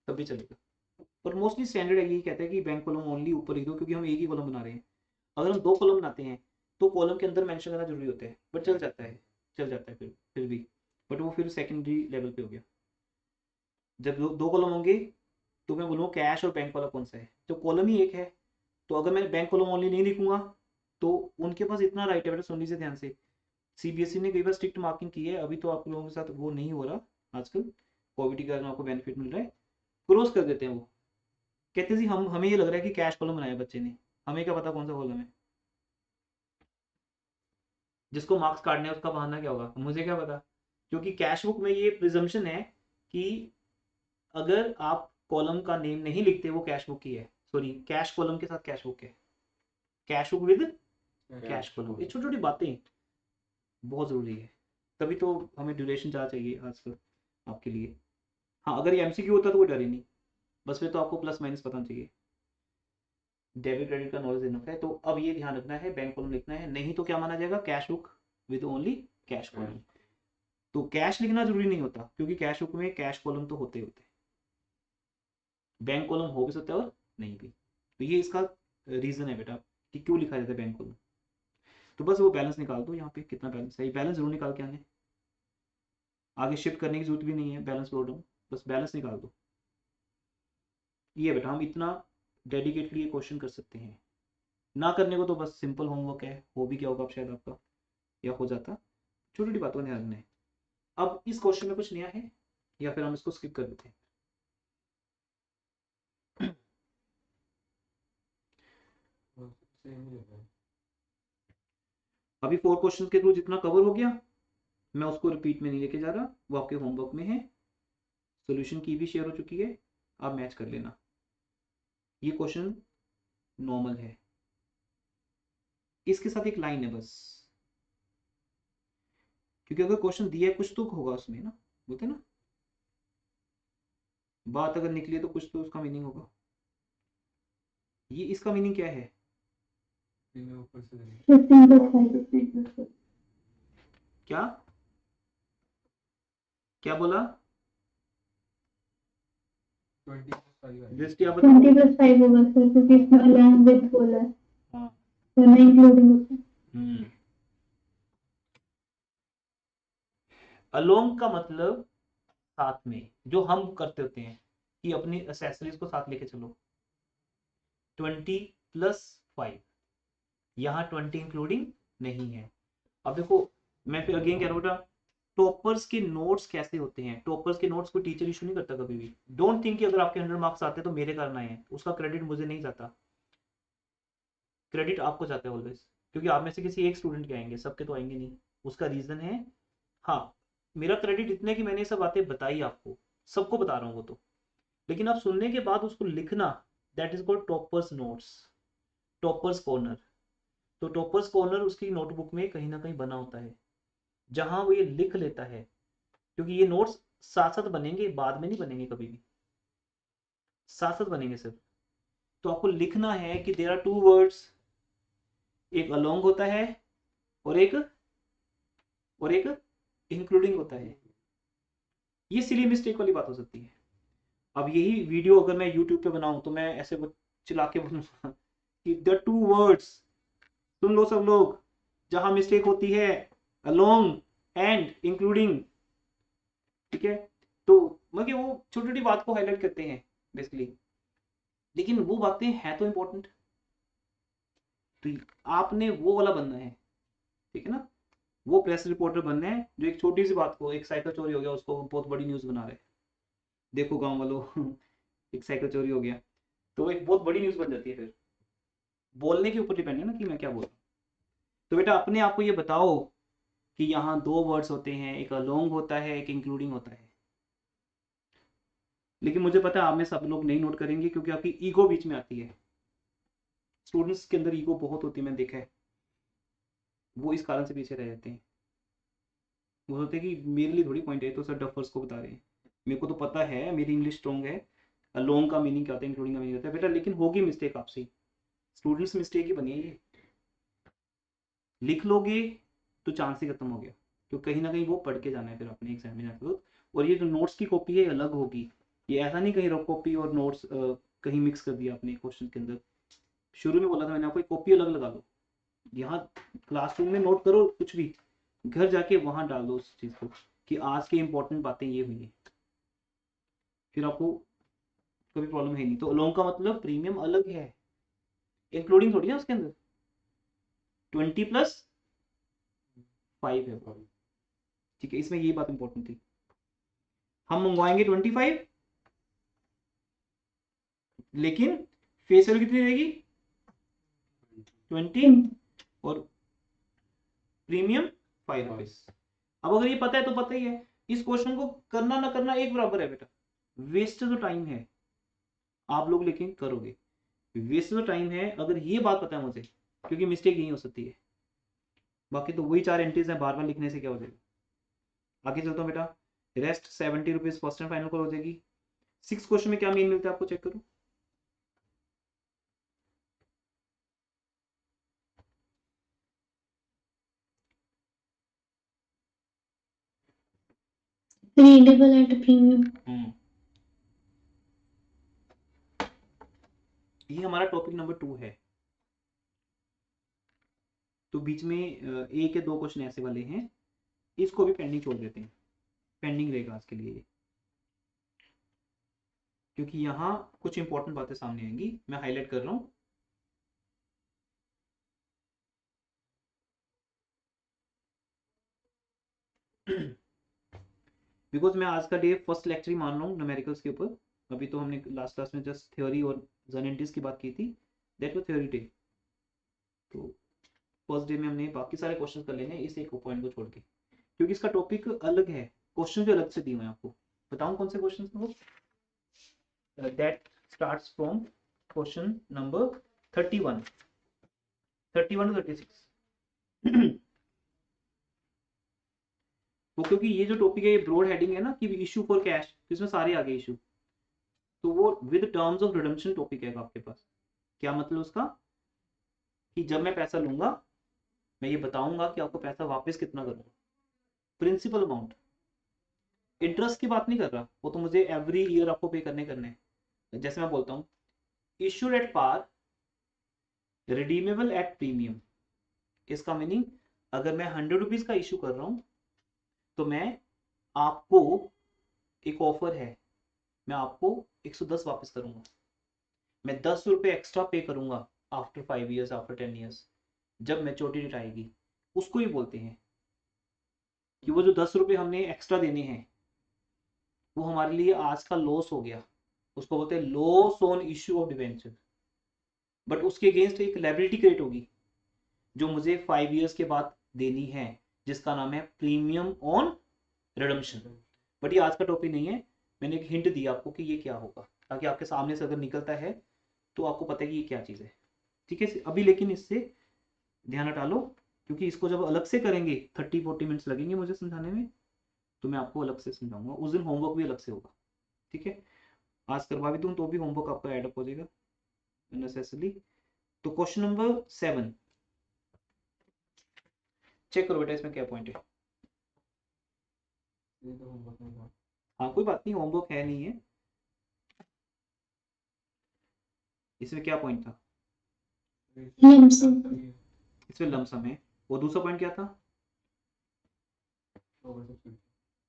तब भी चलेगा। पर मोस्टली स्टैंडर्ड यही कहता है कि बैंक कॉलम ओनली ऊपर लिख दो, क्योंकि हम एक ही कॉलम बना रहे हैं। अगर हम 2 कॉलम बनाते हैं तो कॉलम के अंदर मेंशन करना जरूरी होता है, बट चल जाता है, चल जाता है फिर भी। बट वो फिर सेकेंडरी लेवल पे हो गया। जब 2 कॉलम होंगे तो मैं बोलूँगा कैश और बैंक वाला कौन सा है, तो कॉलम ही एक है। तो अगर मैं बैंक कॉलम ओनली नहीं लिखूंगा तो उनके पास इतना राइट है बेटा, सुन लीजिए ध्यान से। सीबीएसई ने कई बार स्ट्रिक्ट मार्किंग की है, अभी तो आप लोगों के साथ वो नहीं हो रहा आजकल, कोविड के कारण आपको बेनिफिट मिल रहा है। क्रॉस कर देते हैं वो, कहते हैं जी हम हमें ये लग रहा है कि कैश कॉलम बनाया बच्चे ने, हमें क्या पता कौन सा कॉलम है। जिसको मार्क्स काटने है उसका बहाना क्या होगा, मुझे क्या पता। क्योंकि कैश बुक में ये प्रिजम्पशन है कि अगर आप कॉलम का नेम नहीं लिखते वो कैश बुक की है, सॉरी कैश कॉलम के साथ कैश बुक है, cash book with cash column. ये छोटी छोटी बातें बहुत जरूरी है, तभी तो हमें ड्यूरेशन ज़्यादा चाहिए आजकल आपके लिए। हाँ अगर ये एमसीक्यू होता तो कोई डर ही नहीं, बस फिर तो आपको प्लस माइनस पता चाहिए, डेबिट क्रेडिट का नॉलेज देना है। तो अब ये ध्यान रखना है बैंक कॉलम लिखना है, नहीं तो क्या माना जाएगा, cash book with only cash column. तो कैश लिखना जरूरी नहीं होता, क्योंकि कैश बुक में कैश कॉलम तो होते होते, बैंक कॉलम हो भी सकता है और नहीं भी। तो ये इसका रीजन है बेटा कि क्यों लिखा जाता है बैंक कॉलम। तो बस वो बैलेंस निकाल दो, यहाँ पे कितना बैलेंस है, ये बैलेंस जरूर निकाल के आने, आगे शिफ्ट करने की जरूरत भी नहीं है बैलेंस बोल रहा हूँ, बस बैलेंस निकाल दो। ये बेटा हम इतना डेडिकेटली ये क्वेश्चन कर सकते हैं, ना करने को तो बस सिंपल होमवर्क है, हो भी क्या होगा अब शायद आपका, या हो जाता। छोटी छोटी बातों में ध्यान रखना है। अब इस क्वेश्चन में कुछ नया है या फिर हम इसको स्किप कर देते हैं। सेम ही है। अभी 4 क्वेश्चन के थ्रू जितना कवर हो गया मैं उसको रिपीट में नहीं लेके जा रहा, वो आपके होमवर्क में है। सॉल्यूशन की भी शेयर हो चुकी है, आप मैच कर लेना। ये क्वेश्चन नॉर्मल है, इसके साथ एक लाइन है बस, क्योंकि अगर क्वेश्चन दिया है कुछ तो होगा उसमें ना, बोलते ना। बात अगर निकली तो कुछ तो उसका मीनिंग होगा। ये इसका मीनिंग क्या है? प्रीमियम ऊपर से देंगे। 15+5 क्या क्या बोला 20+5 आएगा। दृष्टि आप बताओ। 20+5 होगा सर, क्योंकि इसमें along with बोला है, हाँ वरना इंक्लूडिंग होता है। अलोंग का मतलब साथ में, जो हम करते होते हैं कि अपनी एक्सेसरीज को साथ लेके चलो। 20+5, यहाँ 20 इंक्लूडिंग नहीं है। अब देखो मैं फिर अगेन कह रहा हूँ बेटा, टॉपर्स के नोट्स कैसे होते हैं? टॉपर्स के नोट्स को टीचर इशू नहीं करता कभी भी। डोंट थिंक कि अगर आपके 100 मार्क्स आते हैं तो मेरे कारण आए हैं, उसका क्रेडिट मुझे नहीं जाता, क्रेडिट आपको जाता है ऑलवेज, क्योंकि आप में से किसी एक स्टूडेंट के आएंगे, सबके तो आएंगे नहीं। उसका रीजन है, हाँ मेरा क्रेडिट इतने कि मैंने सब बातें बताई आपको, सबको बता रहा हूँ वो तो, लेकिन आप सुनने के बाद उसको लिखना, that is called toppers notes, toppers corner. तो टॉपर्स कॉर्नर उसकी नोटबुक में कहीं ना कहीं बना होता है, जहां वो ये लिख लेता है, क्योंकि ये नोट्स साथ साथ बनेंगे, बाद में नहीं बनेंगे कभी भी, साथ साथ बनेंगे सिर्फ। तो आपको लिखना है कि देयर आर टू वर्ड्स, एक अलोंग होता है और एक इंक्लूडिंग होता है। ये सिली मिस्टेक वाली बात हो सकती है। अब यही वीडियो अगर मैं यूट्यूब पे बनाऊं तो मैं ऐसे चिल्ला के बोलूंगा कि द टू वर्ड्स, सुन लो सब लोग, जहां मिस्टेक होती है अलोंग एंड इंक्लूडिंग, ठीक है? तो मतलब वो छोटी छोटी बात को हाईलाइट करते हैं बेसिकली, लेकिन वो बातें हैं तो इंपॉर्टेंट। तो आपने वो वाला बनना है, ठीक है ना? वो प्रेस रिपोर्टर बनना है जो एक छोटी सी बात को, एक साइकिल चोरी हो गया उसको बहुत बड़ी न्यूज बना रहे, देखो गांव वालों एक साइकिल चोरी हो गया, तो वो एक बहुत बड़ी न्यूज बन जाती है। फिर बोलने के ऊपर डिपेंड है ना कि मैं क्या बोल रहा हूँ। तो बेटा अपने आप को ये बताओ कि यहाँ दो वर्ड्स होते हैं, एक अलोंग होता है, एक इंक्लूडिंग होता है। लेकिन मुझे पता है आप में सब लोग नहीं नोट करेंगे, क्योंकि आपकी ईगो बीच में आती है। स्टूडेंट्स के अंदर ईगो बहुत होती है, मैंने देखा है, वो इस कारण से पीछे रह जाते हैं। वो होते हैं कि मेरे लिए थोड़ी पॉइंट है, तो सर डफर्स को बता रहे हैं, मेरे को तो पता है, मेरी इंग्लिश स्ट्रॉन्ग है, अलोंग का मीनिंग क्या होता है, इंक्लूडिंग का मीनिंग होता है बेटा, लेकिन होगी मिस्टेक आपसे, स्टूडेंट्स मिस्टेक ही बनी है ये। लिख लोगे तो चांस ही खत्म हो गया, तो कहीं ना कहीं वो पढ़ के जाना है फिर अपने एग्जाम में जाकर। और ये जो नोट्स की कॉपी है अलग होगी, ये ऐसा नहीं कहीं रफ कॉपी और नोट्स कहीं मिक्स कर दिया आपने क्वेश्चन के अंदर। शुरू में बोला था मैंने आपको, एक कॉपी अलग लगा लो, यहाँ क्लासरूम में नोट करो कुछ भी, घर जाके वहां डाल दो उस चीज को कि आज की इंपॉर्टेंट बातें ये हुई है, फिर आपको कोई प्रॉब्लम है नहीं। तो अलोंग का मतलब प्रीमियम अलग है, इंक्लूडिंग थोड़ी है उसके अंदर, 20+5 है, ठीक है? इसमें ये बात इंपॉर्टेंट थी। हम मंगवाएंगे 25, लेकिन फेस वैल्यू कितनी रहेगी 20 और प्रीमियम 5 रुपीज। अब अगर ये पता है तो पता ही है, इस क्वेश्चन को करना ना करना एक बराबर है बेटा, वेस्ट जो टाइम है आप लोग लेकिन करोगे, वेस्ट जो टाइम है, अगर ये बात पता है मुझे, क्योंकि मिस्टेक यही हो सकती है, बाकी तो वही 4 एंट्रीज है, बार बार लिखने से क्या हो जाएगा। आगे चलता हूँ बेटा, rest 70 rupees first and final call हो जाएगी। 6 क्वेश्चन में क्या मीन मिलता है आपको चेक करो। Readable at a premium. ये हमारा टॉपिक नंबर 2 है, तो बीच में एक या दो क्वेश्चन ऐसे वाले हैं, इसको भी पेंडिंग छोड़ देते हैं, पेंडिंग रहेगा आज के लिए, क्योंकि यहाँ कुछ इंपॉर्टेंट बातें सामने आएंगी, मैं हाईलाइट कर रहा हूँ। बिकॉज मैं आज का डे फर्स्ट लेक्चर ही मान रहा हूँ न्यूमेरिकल्स के ऊपर। अभी तो हमने लास्ट क्लास में जस्ट थ्योरी और जर्नेटिस की बात की थी, दैट वाज थ्योरी डे। तो फर्स्ट डे में हमने बाकी सारे क्वेश्चन कर लेने इस एक पॉइंट को छोड़ के, क्योंकि इसका टॉपिक अलग है, क्वेश्चन भी अलग से दिए हुए हैं आपको। बताऊं कौन से क्वेश्चन हैं वो? That starts from question number 31 to 36। वो क्योंकि ये जो टॉपिक है ये ब्रॉड हेडिंग है ना कि इशू फॉर कैश, इसमें सारे आ गए इशू, तो वो with terms of redemption topic है आपके पास। क्या मतलब उसका, कि जब मैं पैसा लूंगा मैं ये बताऊंगा कि आपको पैसा वापस कितना करूंगा, प्रिंसिपल अमाउंट। इंटरेस्ट की बात नहीं कर रहा, वो तो मुझे एवरी ईयर आपको पे करने हैं। जैसे मैं बोलता हूँ issued at par, redeemable at premium. इसका मीनिंग, अगर मैं 100 रुपीज का इशू कर रहा हूं तो मैं आपको, एक ऑफर है, मैं आपको 110 वापस करूंगा। मैं 10 रुपए एक्स्ट्रा पे करूंगा आफ्टर 5 ईयर्स, आफ्टर 10 ईयर्स, जब मैच्योरिटी डेट आएगी। उसको ही बोलते हैं कि वो जो 10 रुपए हमने एक्स्ट्रा देने हैं वो हमारे लिए आज का लॉस हो गया, उसको बोलते हैं loss on issue of debenture. But उसके अगेंस्ट एक लायबिलिटी क्रिएट होगी जो मुझे 5 ईयर्स के बाद देनी है, जिसका नाम है प्रीमियम ऑन रिडम्पशन। बट ये आज का टॉपिक नहीं है, मैंने एक हिंट दिया आपको कि ये क्या होगा, ताकि आपके सामने से अगर निकलता है तो आपको पता है कि ये क्या चीज़ है। ठीक है अभी, लेकिन इससे ध्यान हटा लो, क्योंकि इसको जब अलग से करेंगे 30-40 मिनट्स लगेंगे मुझे समझाने में, तो मैं आपको अलग से समझाऊंगा। उस दिन होमवर्क भी अलग से होगा। ठीक है, आज करवा भी दूँ तो भी होमवर्क आपका एडअप हो जाएगा नेसेसरली। तो क्वेश्चन नंबर 7 चेक करो बेटा, इसमें क्या पॉइंट है। ये तो होमवर्क नहीं था। हाँ कोई बात नहीं, होमवर्क है नहीं है। इसमें क्या पॉइंट था, लमसम। इसमें लमसम है। वो दूसरा पॉइंट क्या था, ओवर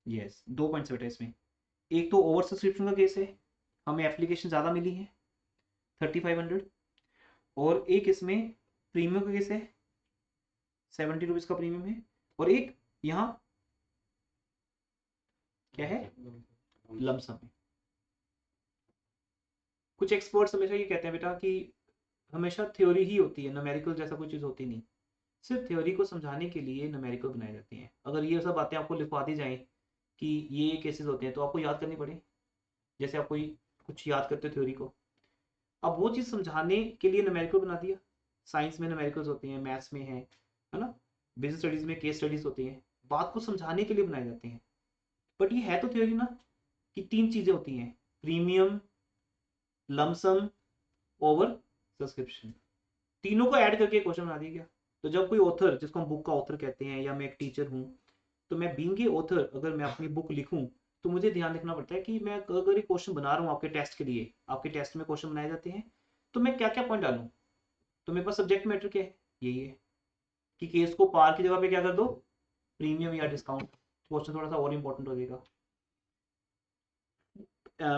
यस 2 पॉइंट्स बेटा इसमें। एक तो ओवर सब्सक्रिप्शन का केस है, हमें एप्लीकेशन ज़्यादा मिली है 3500, और एक इसमें प्रीमियम का केस है 70 रुपीज़ का प्रीमियम है, और एक यहाँ क्या है लमसम है। कुछ एक्सपर्ट्स हमेशा ये कहते हैं बेटा कि हमेशा थ्योरी ही होती है, न्यूमेरिकल जैसा कोई चीज़ होती नहीं। सिर्फ थ्योरी को समझाने के लिए न्यूमेरिकल बनाए जाते हैं। अगर ये सब बातें आपको लिखवा दी जाएं कि ये केसेस होते हैं तो आपको याद करनी पड़े, जैसे आप कोई कुछ याद करते हो थ्योरी को, अब वो चीज़ समझाने के लिए न्यूमेरिकल बना दिया। साइंस में न्यूमेरिकल्स होते हैं, मैथ्स में है ना, बिजनेस स्टडीज में केस स्टडीज होती हैं, बात को समझाने के लिए बनाए जाते हैं। बट ये है तो थ्योरी ना, कि 3 चीज़ें होती हैं, प्रीमियम, लमसम, ओवर सब्सक्रिप्शन। तीनों को ऐड करके क्वेश्चन बना दिया गया। तो जब कोई ऑथर, जिसको हम बुक का ऑथर कहते हैं, या मैं एक टीचर हूँ, तो मैं बीइंग ए ऑथर अगर मैं अपनी बुक लिखूं तो मुझे ध्यान रखना पड़ता है कि मैं अगर ये क्वेश्चन बना रहा हूँ आपके टेस्ट के लिए, आपके टेस्ट में क्वेश्चन बनाए जाते हैं, तो मैं क्या क्या पॉइंट डालूं। तो मेरे पास सब्जेक्ट मैटर क्या है, यही है कि केस को पार की जगह पे क्या कर दो, प्रीमियम या डिस्काउंट। क्वेश्चन थोड़ा सा और इंपॉर्टेंट हो जाएगा।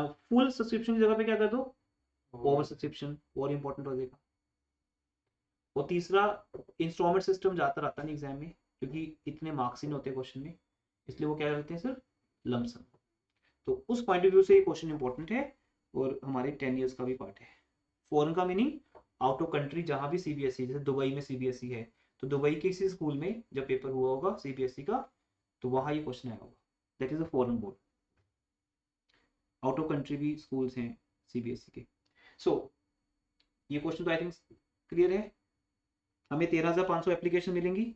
फुल सब्सक्रिप्शन की जगह पे क्या कर दो, ओवर सब्सक्रिप्शन, और इंपॉर्टेंट हो जाएगा। और तीसरा, इंस्टॉलमेंट सिस्टम ज़्यादातर आता नहीं एग्जाम में, क्योंकि इतने मार्क्स ही नहीं होते क्वेश्चन में, इसलिए वो क्या करते हैं सर, लमसम। तो उस पॉइंट ऑफ व्यू से ये क्वेश्चन इंपॉर्टेंट है, और हमारे 10 ईयर्स का भी पार्ट है। फॉरेन का मीनिंग आउट ऑफ कंट्री, जहाँ भी सीबीएसई, जैसे दुबई में सीबीएसई है, तो दुबई के किसी स्कूल में जब पेपर हुआ होगा सीबीएसई का, तो वहाँ ये क्वेश्चन आया होगा, that is a foreign board. Out of country भी स्कूल्स हैं सीबीएसई के। सो ये क्वेश्चन तो आई थिंक क्लियर है। हमें 13,500 एप्लीकेशन मिलेंगी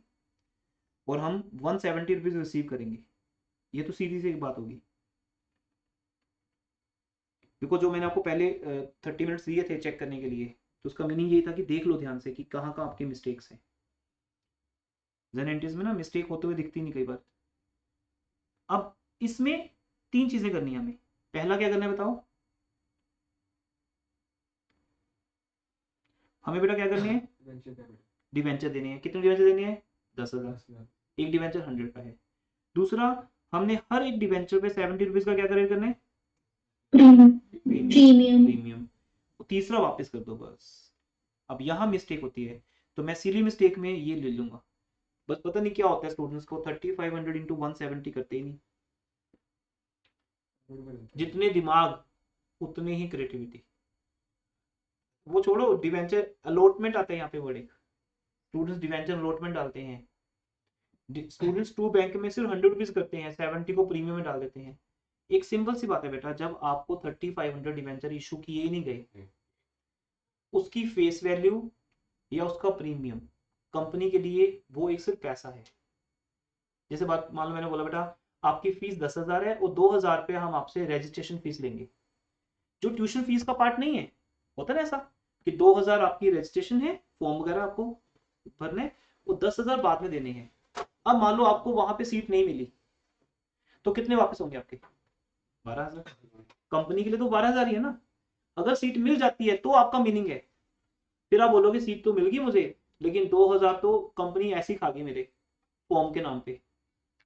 और हम 170 रुपीज़ रिसीव करेंगे। ये तो सीधी सी एक बात होगी, बिकॉज जो मैंने आपको पहले 30 मिनट्स दिए थे चेक करने के लिए, तो उसका मीनिंग यही था कि देख लो ध्यान से कि कहाँ कहाँ आपके मिस्टेक्स हैं। जेनेटिक्स में ना मिस्टेक होते हुए दिखती नहीं कई बार। अब इसमें 3 चीजें करनी है हमें। पहला क्या करना है बताओ, हमें बेटा क्या करनी है, डिवेंचर देने हैं। कितने डिवेंचर देने हैं, 10,000। एक डिवेंचर 100 का है। दूसरा, हमने हर एक डिवेंचर पे 70 रुपीज का क्या करेक्ट करना है, प्रीमियम। प्रीमियम। तीसरा वापस कर दो बस। अब यहाँ मिस्टेक होती है, तो मैं सिली मिस्टेक में ये ले लूंगा। बस पता नहीं क्या होता है स्टूडेंट्स को, 3500 इंटू 170 करते ही नहीं। जितने दिमाग उतने ही क्रिएटिविटी। वो छोड़ो, डिवेंचर अलॉटमेंट आता है यहाँ पे वर्ड एक, स्टूडेंट्स डिवेंचर अलॉटमेंट डालते हैं। स्टूडेंट्स 2 बैंक में सिर्फ 100 रुपीज करते हैं, 70 को प्रीमियम में डाल देते हैं। एक सिंपल सी बात है बेटा, जब आपको 3500 डिवेंचर इशू किए ही नहीं गए, उसकी फेस वैल्यू या उसका प्रीमियम कंपनी के लिए वो एक सिर्फ पैसा है। जैसे बात मान लो मैंने बोला बेटा आपकी फीस 10,000 है और 2,000 रुपये हम आपसे रजिस्ट्रेशन फीस लेंगे। जो ट्यूशन फीस का पार्ट नहीं है, होता ना ऐसा कि 2000 आपकी रजिस्ट्रेशन है, फॉर्म वगैरह आपको भरने, वो 10,000 बाद में देने हैं। अब मान लो आपको वहां पे सीट नहीं मिली, तो कितने वापस होंगे आपके? 12,000। कंपनी के लिए तो 12,000 ही है ना। अगर सीट मिल जाती है तो आपका मीनिंग है, फिर आप बोलोगे सीट तो मिल गई मुझे, लेकिन 2000 तो कंपनी ऐसी खा गई मेरे फॉर्म के नाम पे।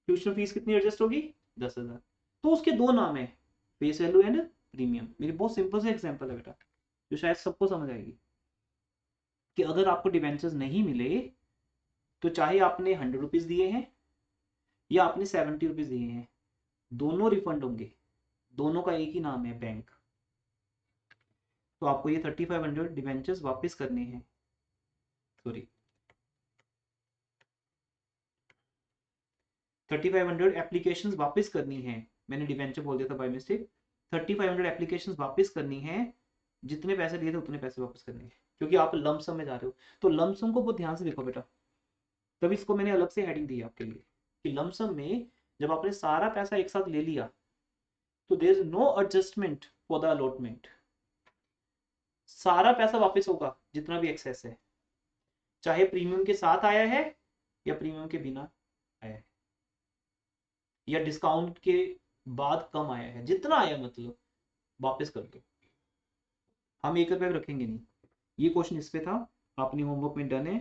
ट्यूशन फीस कितनी एडजस्ट होगी? 10,000। तो उसके दो नाम है, फेस वैल्यू एंड प्रीमियम। मेरी बहुत सिंपल सा एग्जांपल है बेटा, जो शायद सबको समझ आएगी कि अगर आपको डिवेंचर्स नहीं मिले, तो चाहे आपने 100 रुपीज दिए हैं या आपने 70 रुपीज दिए हैं, दोनों रिफंड होंगे। दोनों का एक ही नाम है, बैंक। तो आपको ये 3500 डिवेंचर्स वापस करने हैं, सॉरी 3500 एप्लीकेशंस वापस करनी है। मैंने डिवेंचर बोल दिया था बाय मिस्टेक। 3500 एप्लीकेशंस वापस करनी है, जितने पैसे लिए थे उतने पैसे वापस करने हैं, क्योंकि आप लमसम में जा रहे हो। तो लमसम को बहुत ध्यान से देखो बेटा, तब इसको मैंने अलग से हेडिंग दी है आपके लिए कि लमसम में जब आपने सारा पैसा एक साथ ले लिया, तो there is no adjustment for the allotment. सारा पैसा वापस होगा जितना भी एक्सेस है, चाहे प्रीमियम के साथ आया है या प्रीमियम के बिना आया है, या डिस्काउंट के बाद कम आया है, जितना आया मतलब वापस कर दो। हम 1 रुपया भी रखेंगे नहीं। ये क्वेश्चन इस पे था, आपने होमवर्क में डन है।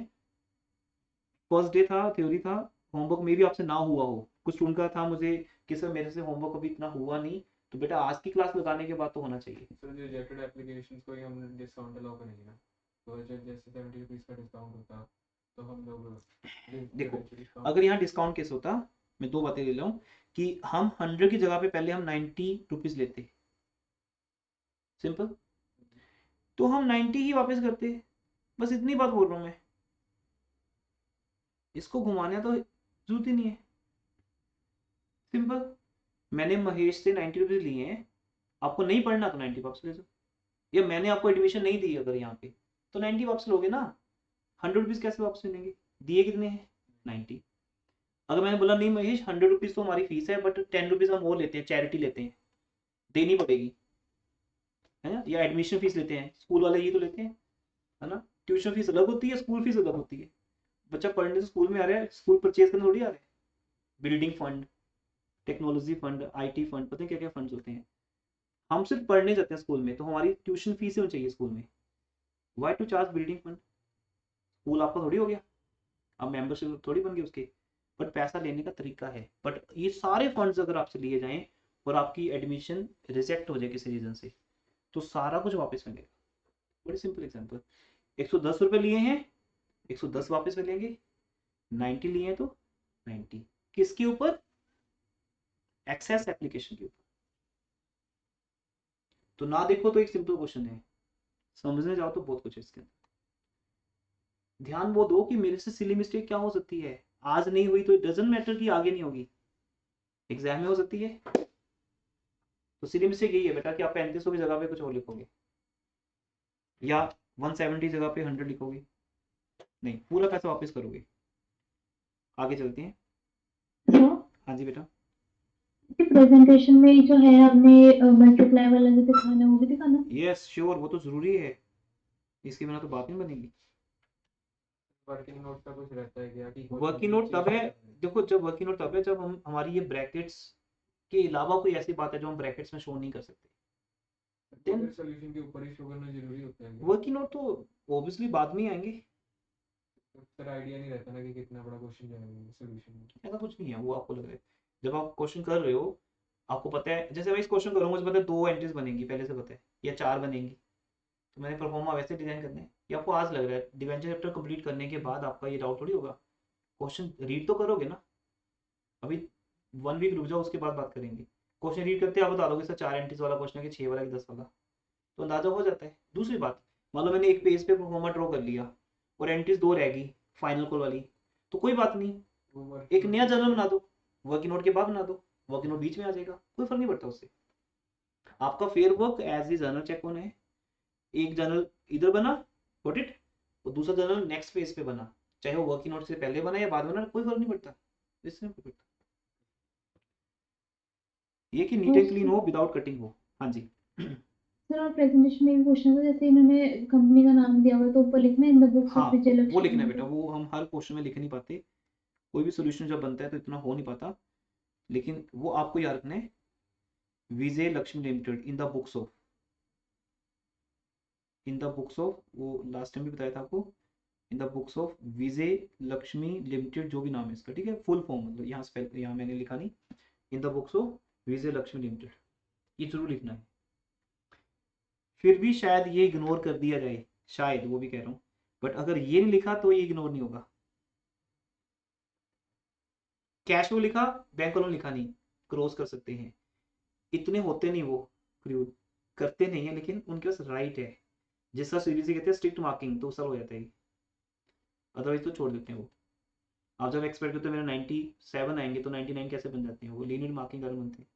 फर्स्ट डे था, थ्योरी था, होमवर्क में भी आपसे ना हुआ हो, कुछ स्टूडेंट का था मुझे कि सर मेरे से होमवर्क अभी इतना हुआ नहीं, तो बेटा आज की क्लास लगाने के बाद तो होना चाहिए। सर जो रिजेक्टेड एप्लीकेशंस को ही हम डिस्काउंट अलाउ करेंगे ना, तो जैसे 70 रुपीज़ का डिस्काउंट होता तो हम लोग देखो अगर यहाँ डिस्काउंट केस होता, मैं दो बातें ले रहा हूँ कि हम 100 की जगह पे पहले हम 90 रुपीज लेते, सिंपल, तो हम 90 ही वापस करते। बस इतनी बात बोल रहा हूँ मैं, इसको घुमाने तो जरूरत ही नहीं है, सिंपल। मैंने महेश से 90 रुपीज लिए हैं, आपको नहीं पढ़ना तो 90 वापस ले जाओ, या मैंने आपको एडमिशन नहीं दी अगर यहाँ पे, तो 90 वापस लोगे ना। 100 रुपीज कैसे वापस मिलेंगे? दिए कितने हैं? 90। अगर मैंने बोला नहीं महेश 100 रुपीज तो हमारी फीस है, बट 10 रुपीज हम वो लेते हैं, चैरिटी लेते हैं, देनी पड़ेगी, है ना, या एडमिशन फीस लेते हैं, स्कूल वाले ये तो लेते हैं, है ना। ट्यूशन फीस अलग होती है, स्कूल फीस अलग होती है। बच्चा पढ़ने से स्कूल में आ रहा है, स्कूल परचेज करने थोड़ी आ रहा है। Building fund, technology fund, IT fund, पता है क्या क्या फंड्स होते हैं। हम सिर्फ पढ़ने जाते हैं स्कूल में, तो हमारी ट्यूशन फीस ही होनी चाहिए स्कूल में। Why to charge building fund? School आपका थोड़ी हो गया, अब मेंबरशिप थोड़ी बन गई उसकी, बट पैसा लेने का तरीका है। बट ये सारे फंड्स अगर आपसे लिए जाएं और आपकी एडमिशन रिजेक्ट हो जाए किसी रीजन से, तो सारा कुछ वापस मिलेगा। बड़ी सिंपल एग्जांपल, 110 रुपए लिए हैं, 110 वापस मिलेंगे, 90 लिए हैं तो 90। किसके ऊपर? एक्सेस एप्लीकेशन के ऊपर। तो ना देखो तो एक सिंपल क्वेश्चन है, समझने जाओ तो बहुत कुछ है इसके अंदर। ध्यान वो दो कि मेरे से सिली मिस्टेक क्या हो सकती है, आज नहीं हुई तो इट डजंट मैटर कि आगे नहीं होगी, एग्जाम में हो सकती है। तो सिली मिस्टेक यही है बेटा कि आप 3500 की जगह पे कुछ और लिखोगे, या 170 जगह पे 100 लिखोगे, नहीं पूरा पैसा वापस करोगे। आगे चलते हैं। हाँ जी बेटा। प्रेजेंटेशन में जो है आपने मल्टीप्लाई वाला जो दिखाना है वो भी दिखाना। यस श्योर, वो तो जरूरी है, इसके बिना तो बात नहीं बनेगी। वर्किंग नोट का कुछ रहता है क्या कि वर्किंग नोट तब है, देखो जब वर्किंग नोट तब है जब हम हमारी ये ब्रैकेट्स के अलावा कोई ऐसी बात है जो हम ब्रैकेट्स में शो नहीं कर सकते, देन सॉल्यूशन के ऊपर ही शो करना जरूरी होता है। वर्किंग नोट तो ऑब्वियसली बाद में ही आएंगे। सर आइडिया नहीं रहता ना कि कितना बड़ा क्वेश्चन जाएगा सॉल्यूशन में। ऐसा कुछ नहीं है, वो आपको लग रहा है जब आप क्वेश्चन कर रहे हो, आपको पता है, जैसे मैं इस क्वेश्चन करूँगा मुझे पता है 2 एंट्रीज बनेंगी पहले से पता है, या 4 बनेंगी, तो मैंने परफॉर्मा वैसे डिजाइन करने हैं। ये आपको आज लग रहा है, डिवेंचर चैप्टर कंप्लीट करने के बाद आपका ये डाउट थोड़ी होगा। क्वेश्चन रीड तो करोगे ना, अभी 1 वीक रुक जाओ, उसके बाद बात करेंगे। क्वेश्चन रीड करते आप बता दोगे सर 4 एंट्रीज वाला क्वेश्चन है कि 6 वाला कि 10 वाला, तो अंदाजा हो जाता है। दूसरी बात, मान लो मैंने एक पेज पे परफॉर्मा ड्रॉ कर लिया और एंट्रीज 2 रह गई फाइनल कॉल वाली, तो कोई बात नहीं, एक नया जर्नल बना दो, वर्किंग नोट के बाद बना दो, वर्किंग नोट बीच में आ जाएगा, कोई फर्क नहीं पड़ता उससे। आपका fair work as a journal check होना है। एक जर्नल इधर बना, गॉट इट, और दूसरा जर्नल नेक्स्ट पेज पे बना, चाहे वो वर्किंग नोट से पहले बना या बाद बना, कोई फर्क नहीं पड़ता, इससे कोई पड़ता। ये कि नीट एंड क्लीन हो विदाउट कटिंग हो। हाँ जी। सर और प्रेजेंटेशन में भी पूछना था, जैसे इन्होंने कंपनी का नाम दिया हुआ है तो ऊपर लिखना है इन द बुक्स हाँ ऑफ विजय वो लक्ष्मी लिखना है बेटा, लिमिटेड। वो हम हर क्वेश्चन में लिख नहीं पाते, कोई भी सोल्यूशन जब बनता है तो इतना हो नहीं पाता, लेकिन वो आपको याद रखना है, Vijay Lakshmi limited in the books of, in the books of, वो लास्ट टाइम भी बताया था आपको, in the books of Vijay Lakshmi limited, जो भी नाम है इसका, ठीक है, फुल फॉर्म, मतलब यहाँ स्पेल यहाँ मैंने लिखा नहीं, इन the books of Vijay Lakshmi limited, ये जरूर लिखना है। फिर भी शायद ये इग्नोर कर दिया जाए, शायद, वो भी कह रहा हूँ, बट अगर ये नहीं लिखा तो ये इग्नोर नहीं होगा। कैश फ्लो लिखा, बैंक वालों ने लिखा नहीं, क्रॉस कर सकते हैं, इतने होते नहीं वो, क्रूड करते नहीं है, लेकिन उनके पास राइट है, जिसका सीबीएसई कहते हैं स्ट्रिक्ट मार्किंग, तो सरल हो जाता है, अदरवाइज तो छोड़ देते हैं वो। आप जब एक्सपेक्ट करते हो मेरा 97 आएंगे तो 99 कैसे बन जाते हैं, वो लीनियर मार्किंग कारण बनते हैं।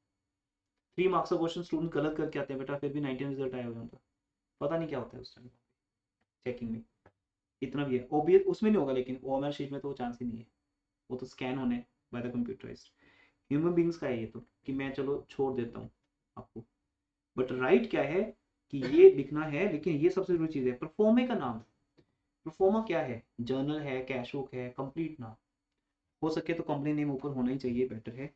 3 मार्क्स का क्वेश्चन स्टूडेंट गलत करके आते हैं बेटा, फिर भी 99 रिजल्ट आया हो जाता, पता नहीं क्या होता है उस टाइम चेकिंग में, इतना भी है ओबीएस उसमें नहीं होगा, लेकिन ओएमआर शीट में तो चांस ही नहीं है, वो तो स्कैन होने by the computerised. Human beings का है ये तो, कि मैं चलो छोड़ देता हूँ आपको, बट राइट क्या है कि ये लिखना है, लेकिन ये सबसे जरूरी चीज है, परफॉर्मे का नाम, परफॉर्मा क्या है, जर्नल है, कैश बुक है, कंप्लीट नाम, हो सके तो कंपनी नेम ऊपर होना ही चाहिए, बेटर है,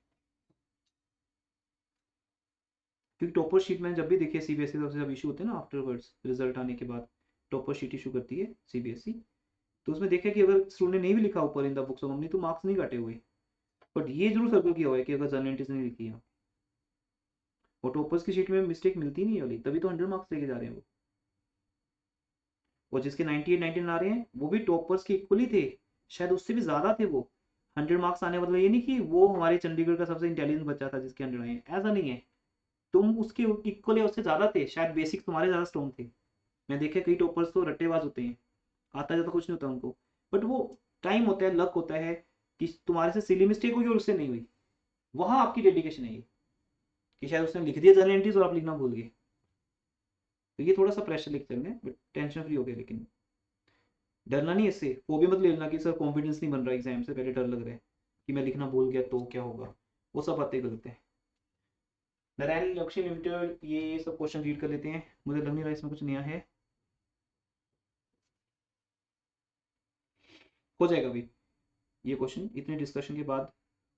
क्योंकि टॉपर शीट में जब भी देखिए सीबीएसई तरफ से जब इशू होते हैं ना, आफ्टरवर्ड्स रिजल्ट आने के बाद टॉपर शीट इशू करती है सीबीएसई, तो उसमें देखा कि अगर स्टूडेंट ने नहीं भी लिखा ऊपर इन द बुक्स ऑफ कंपनी तो मार्क्स नहीं काटे हुए, बट ये जरूर सर्कल किया हुआ है कि अगर जर्नल एंट्रीज नहीं लिखी है, और टॉपर्स की शीट में मिस्टेक मिलती नहीं वाली, तभी तो 100 मार्क्स लेके जा रहे हैं वो, और जिसके 98 99 आ रहे हैं वो भी टॉपर्स के इक्वली थे, शायद उससे भी ज्यादा थे वो। 100 मार्क्स आने मतलब ये नहीं कि वो हमारे चंडीगढ़ का सबसे इंटेलिजेंट बच्चा था जिसके 100 आए, ऐसा नहीं है, तुम उसके इक्वल या उससे ज्यादा थे, शायद बेसिक तुम्हारे ज्यादा स्ट्रॉन्ग थे। मैं देखे कई टॉपर्स तो रट्टेबाज होते हैं, आता जाता कुछ नहीं होता उनको, बट वो टाइम होता है, लक होता है, कि तुम्हारे से सिली मिस्टेक हुई और उससे नहीं हुई, वहां आपकी डेडिकेशन है ये, कि शायद उसने लिख दिया जर्नल एंट्रीज और आप लिखना भूल गए, तो ये थोड़ा सा प्रेशर लिख चल रहे हैं, बट टेंशन फ्री हो गया, लेकिन डरना नहीं इससे, वो भी मत ले लेना कि सर कॉन्फिडेंस नहीं बन रहा एग्जाम से पहले, डर लग रहा है कि मैं लिखना भूल गया तो क्या होगा, वो सब बातें गलत है। नारायण लक्ष्मी लिमिटेड, ये सब क्वेश्चन रीड कर लेते हैं, मुझे लग नहीं रहा इसमें कुछ नया है, हो जाएगा भाई, ये क्वेश्चन इतने डिस्कशन के बाद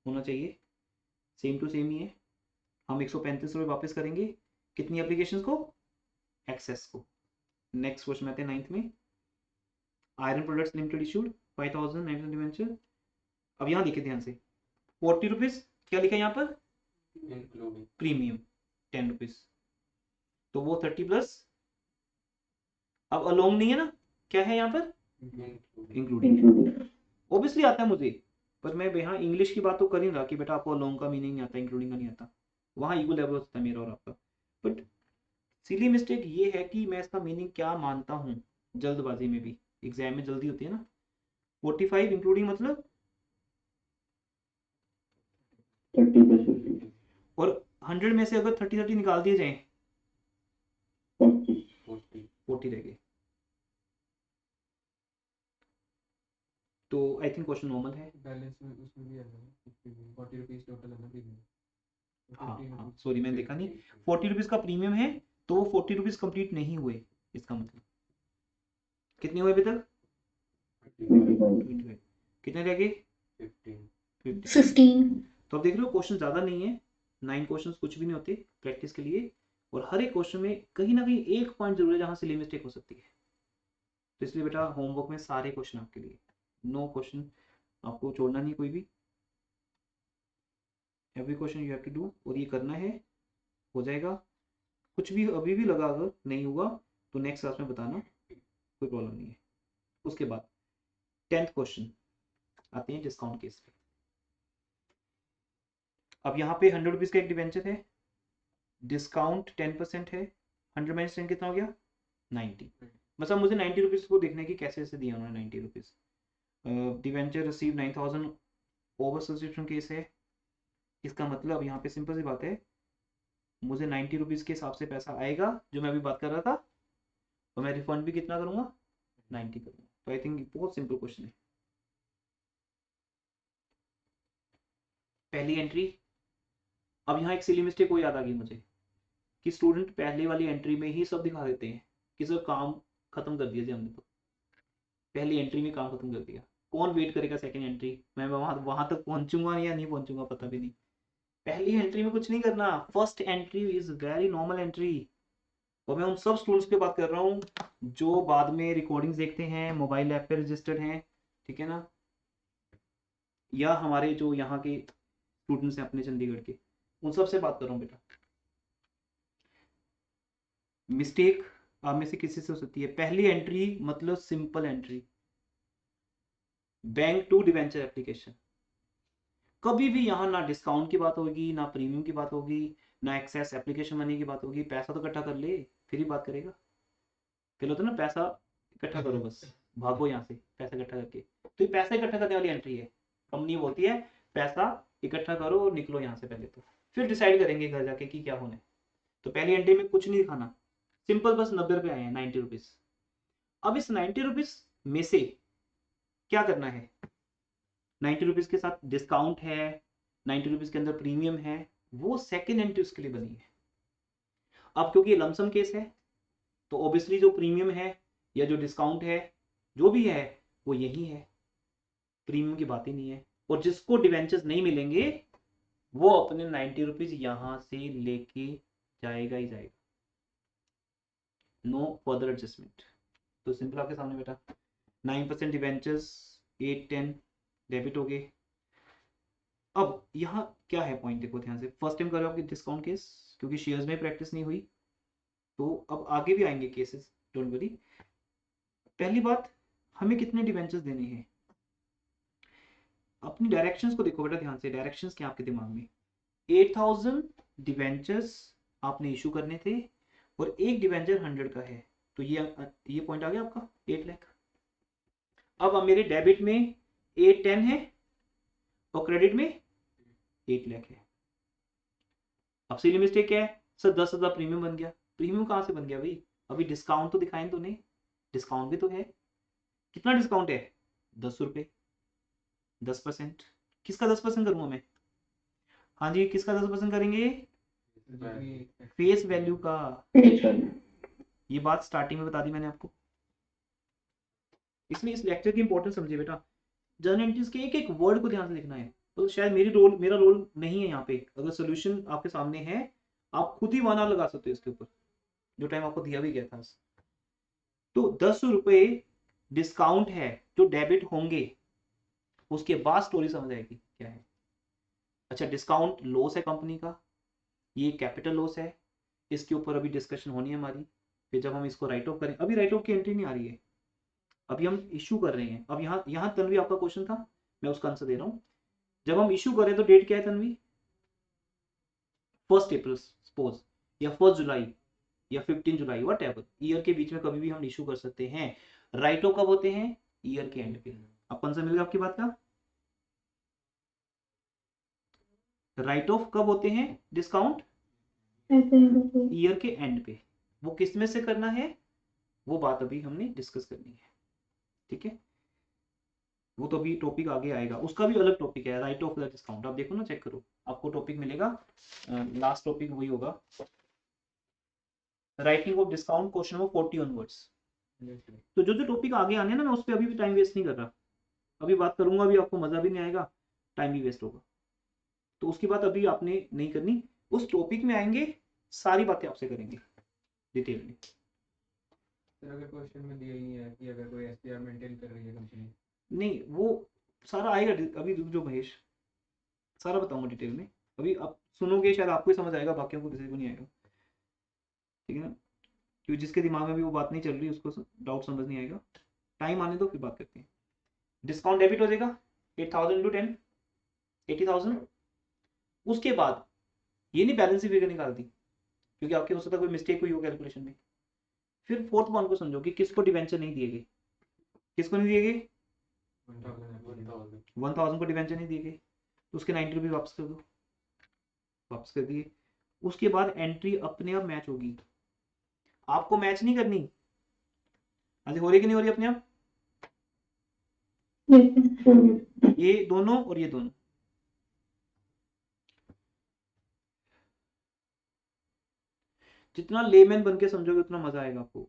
होना चाहिए, सेम टू सेम ही है। हम 135 रुपये वापस करेंगे, कितनी एप्लीकेशंस को, एक्सेस को। नेक्स्ट क्वेश्चन आते हैं 9th में, iron products limited issued 5900 debenture. अब यहाँ लिखे ध्यान से, 40 रुपीज, क्या लिखा है यहाँ पर, इंक्लूडिंग प्रीमियम 10 रुपीज, तो वो 30 प्लस, अब अलोंग नहीं है ना, क्या है यहाँ पर, इंक्लूडिंग, including. ऑब्वियसली आता है मुझे, पर मैं यहाँ इंग्लिश की बात तो कर ही रहा कि बेटा आपको अलोंग का मीनिंग नहीं आता, इंक्लूडिंग का नहीं आता, वहाँ ईगो लेवल होता है मेरा और आपका, बट सिली मिस्टेक ये है कि मैं इसका मीनिंग क्या मानता हूँ, जल्दबाजी में भी, एग्जाम में जल्दी होती है ना, 45 इंक्लूडिंग मतलब, 30 plus 50. और 100 में से अगर 30 निकाल दिए जाएं 40. 40 रह गए, तो आई थिंक क्वेश्चन नॉर्मल है। बैलेंस में उसमें भी है ना 40 रुपीस टोटल है ना प्रीमियम। हाँ सॉरी मैंने देखा नहीं, 40 रुपीज का प्रीमियम है, तो वो 40 रुपीज कंप्लीट नहीं हुए, इसका मतलब कितने हुए अभी तक, 25. 25, कितने रह गए, 50। 15। तो अब देख रहे हो क्वेश्चन ज्यादा नहीं है, 9 क्वेश्चन कुछ भी नहीं होते प्रैक्टिस के लिए, और हर एक क्वेश्चन में कहीं ना कहीं एक पॉइंट जरूर है जहां से मिस्टेक हो सकती है, तो इसलिए बेटा होमवर्क में सारे क्वेश्चन आपके लिए, नो क्वेश्चन आपको छोड़ना नहीं कोई भी, every question you have to do, और ये करना है, हो जाएगा। कुछ भी अभी भी लगा अगर नहीं हुआ तो नेक्स्ट क्लास में बताना, कोई प्रॉब्लम नहीं है। उसके बाद 10th क्वेश्चन आते हैं डिस्काउंट केस पे। अब यहाँ पे 100 रुपीज का एक डिवेंचर है, डिस्काउंट 10% है, 100 माइनस 10 कितना हो गया, 90, मतलब मुझे 90 रुपीज को देखने की कैसे ऐसे दिया उन्होंने 90 rupees, debenture receive 9000, over subscription case है, इसका मतलब यहाँ पे सिंपल सी बात है, मुझे 90 रुपीज के हिसाब से पैसा आएगा जो मैं अभी बात कर रहा था, और मैं रिफंड भी कितना करूंगा, 90 करूंगा, तो आई थिंक बहुत सिंपल क्वेश्चन है। पहली एंट्री, अब यहाँ एक सिली मिस्टेक को याद आ गई मुझे, कि स्टूडेंट पहले वाली एंट्री में ही सब दिखा देते हैं कि सर काम खत्म कर दिया जी हमने, तो पहली एंट्री में काम खत्म कर दिया। कौन वेट करेगा सेकंड एंट्री, मैं वहां तक पहुंचूंगा या नहीं पहुंचूंगा पता भी नहीं। पहली एंट्री में कुछ नहीं करना, first entry is very normal entry. और मैं उन सब स्टूडेंट्स की बात कर रहा हूँ जो बाद में रिकॉर्डिंग्स देखते हैं, मोबाइल ऐप पे रजिस्टर्ड हैं, ठीक है ना, या हमारे जो यहाँ के स्टूडेंट्स हैं अपने चंडीगढ़ के, उन सब से बात कर रहा हूँ बेटा। मिस्टेक आप में से किसी से हो सकती है। पहली एंट्री मतलब simple entry, bank to debenture application. कभी भी यहाँ ना डिस्काउंट की बात होगी, ना प्रीमियम की बात होगी, ना एक्सेस एप्लीकेशन मनी की बात होगी। पैसा तो इकट्ठा कर ले फिर ही बात करेगा। पहले होता है ना पैसा इकट्ठा करो, बस भागो यहाँ से पैसा इकट्ठा करके। तो ये पैसा इकट्ठा करने वाली एंट्री है। कंपनी बोलती है पैसा इकट्ठा करो और निकलो यहाँ से पहले, तो फिर डिसाइड करेंगे घर जाके कि क्या होना है। तो पहली एंट्री में कुछ नहीं दिखाना, सिंपल बस 90 रुपये आए हैं, 90 रुपीज। अब इस 90 रुपीज में से क्या करना है, 90 रुपीज के साथ डिस्काउंट है, 90 रुपीज के अंदर प्रीमियम है, वो सेकेंड एंट्री उसके लिए बनी है। अब क्योंकि ये लमसम केस है तो ऑब्वियसली जो प्रीमियम है या जो डिस्काउंट है जो भी है वो यही है, प्रीमियम की बात ही नहीं है। और जिसको डिवेंचर्स नहीं मिलेंगे वो अपने 90 रुपीज यहां से लेके जाएगा ही जाएगा, नो फर्दर एडजस्टमेंट। तो सिंपल आपके सामने बेटा 9% डिवेंचर्स 8-10 डेबिट हो गए। अब यहाँ क्या है पॉइंट, देखो ध्यान से, फर्स्ट टाइम कर रहे हो आपकी डिस्काउंट केस, क्योंकि शेयर्स में प्रैक्टिस नहीं हुई, तो अब आगे भी आएंगे केसेस, डोंट वरी। पहली बात, हमें कितने डिवेंचर्स देने हैं, अपनी डायरेक्शंस को देखो बेटा ध्यान से। डायरेक्शंस क्या आपके दिमाग में, 8000 डिवेंचर्स आपने इशू करने थे और एक डिवेंचर 100 का है, तो ये पॉइंट आ गया आपका 8 लाख। अब मेरे डेबिट में 8-10 है और क्रेडिट में 8 लाख है। अब सिली मिस्टेक क्या है, सर 10,000 प्रीमियम बन गया। प्रीमियम कहाँ से बन गया भाई, अभी डिस्काउंट तो दिखाएं तो नहीं, डिस्काउंट भी तो है। कितना डिस्काउंट है, 10 रुपये, 10%। किसका 10% करूंगा मैं, हाँ जी किसका 10% करेंगे, फेस वैल्यू का। ये बात स्टार्टिंग में बता दी मैंने आपको, इसलिए इस लेक्चर की इंपॉर्टेंस समझिए बेटा। जर्नल एंट्रीज के एक एक वर्ड को ध्यान से लिखना है। तो शायद मेरा रोल नहीं है यहाँ पे, अगर सोल्यूशन आपके सामने है आप खुद ही वाना लगा सकते हो इसके ऊपर, जो टाइम आपको दिया भी गया था। तो 10 रुपये डिस्काउंट है जो डेबिट होंगे, उसके बाद स्टोरी समझ आएगी क्या है। अच्छा, डिस्काउंट लॉस है कंपनी का, ये कैपिटल लॉस है, इसके ऊपर अभी डिस्कशन होनी है हमारी। फिर जब हम इसको राइट ऑफ करें, अभी राइट ऑफ की एंट्री नहीं आ रही है, अभी हम इशू कर रहे हैं। अब यहाँ तन्वी आपका क्वेश्चन था, मैं उसका आंसर दे रहा हूँ। जब हम इशू करें तो डेट क्या है तन्वी, 1 अप्रैल सपोज, या 1 जुलाई या 15 जुलाई, वट एवर, ईयर के बीच में कभी भी हम इशू कर सकते हैं। राइट ऑफ कब होते हैं, ईयर के एंड पे। अब कौन सा मिल गया आपकी बात का, राइट ऑफ कब होते हैं डिस्काउंट, ईयर के एंड पे। वो किस में से करना है वो बात अभी हमने डिस्कस करनी है, ठीक है। वो तो अभी टॉपिक आगे आएगा, उसका भी अलग टॉपिक है, राइट ऑफ द डिस्काउंट। आप देखो ना, चेक करो, आपको टॉपिक मिलेगा, लास्ट टॉपिक वही होगा, writing of discount question number 40 onwards. तो जो जो टॉपिक आगे आने ना, मैं उस पर अभी भी टाइम वेस्ट नहीं कर रहा, अभी बात करूंगा, अभी आपको मजा भी नहीं आएगा, टाइम भी वेस्ट होगा। तो उसकी बात अभी आपने नहीं करनी, उस टॉपिक में आएंगे, सारी बातें आपसे करेंगे डिटेल में। सर अगर क्वेश्चन में दिया ही नहीं है कि अगर कोई एसपीआर मेंटेन कर रही है कंपनी, नहीं वो सारा आएगा अभी, जो महेश सारा बताऊंगा डिटेल में। अभी आप सुनोगे शायद आपको ही समझ आएगा, बाकियों को किसी को नहीं आएगा, ठीक है ना, क्योंकि जिसके दिमाग में भी वो बात नहीं चल रही उसको डाउट समझ नहीं आएगा। टाइम आने दो फिर बात करते हैं। डिस्काउंट डेबिट हो जाएगा 8,000 × 10, 80,000। उसके बाद ये नहीं बैलेंस शीट फिगर निकाल दी, क्योंकि आपके हो सकता है कोई मिस्टेक हुई हो कैलकुलेशन में। फिर फोर्थ पॉइंट को समझो कि किसको डिवेंचर नहीं दिए गए, किसको नहीं दिए गए, 1,000 को डिवेंचर नहीं दिए गए, तो उसके 90 रुपये वापस कर दो, वापस कर दिए। उसके बाद एंट्री अपने आप मैच होगी, आपको मैच नहीं करनी। अरे हो रही कि नहीं हो रही अपने आप, ये दोनों और ये दोनों। जितना लेमैन बन के समझोगे उतना मजा आएगा आपको।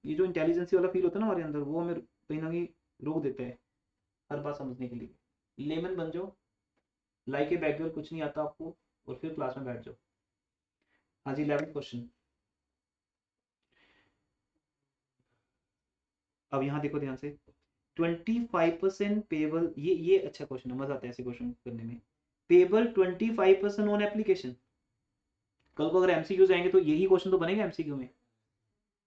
ये जो इंटेलिजेंसी वाला फील होता है ना हमारे अंदर, वो हमें कहीं ना कहीं रोक देता है हर बात समझने के लिए। लेमन बन जाओ, लाइक ए बैकग्राउंड, कुछ नहीं आता आपको, और फिर क्लास में बैठ जाओ। हाँ जी, 11th क्वेश्चन। अब यहाँ देखो ध्यान से, 25% पेबल, ये अच्छा क्वेश्चन है, मजा आता है ऐसे क्वेश्चन करने में। Payable 25% on application. कल को अगर एमसीक्यूज आएंगे तो यही क्वेश्चन तो बनेगा एमसीक्यू में,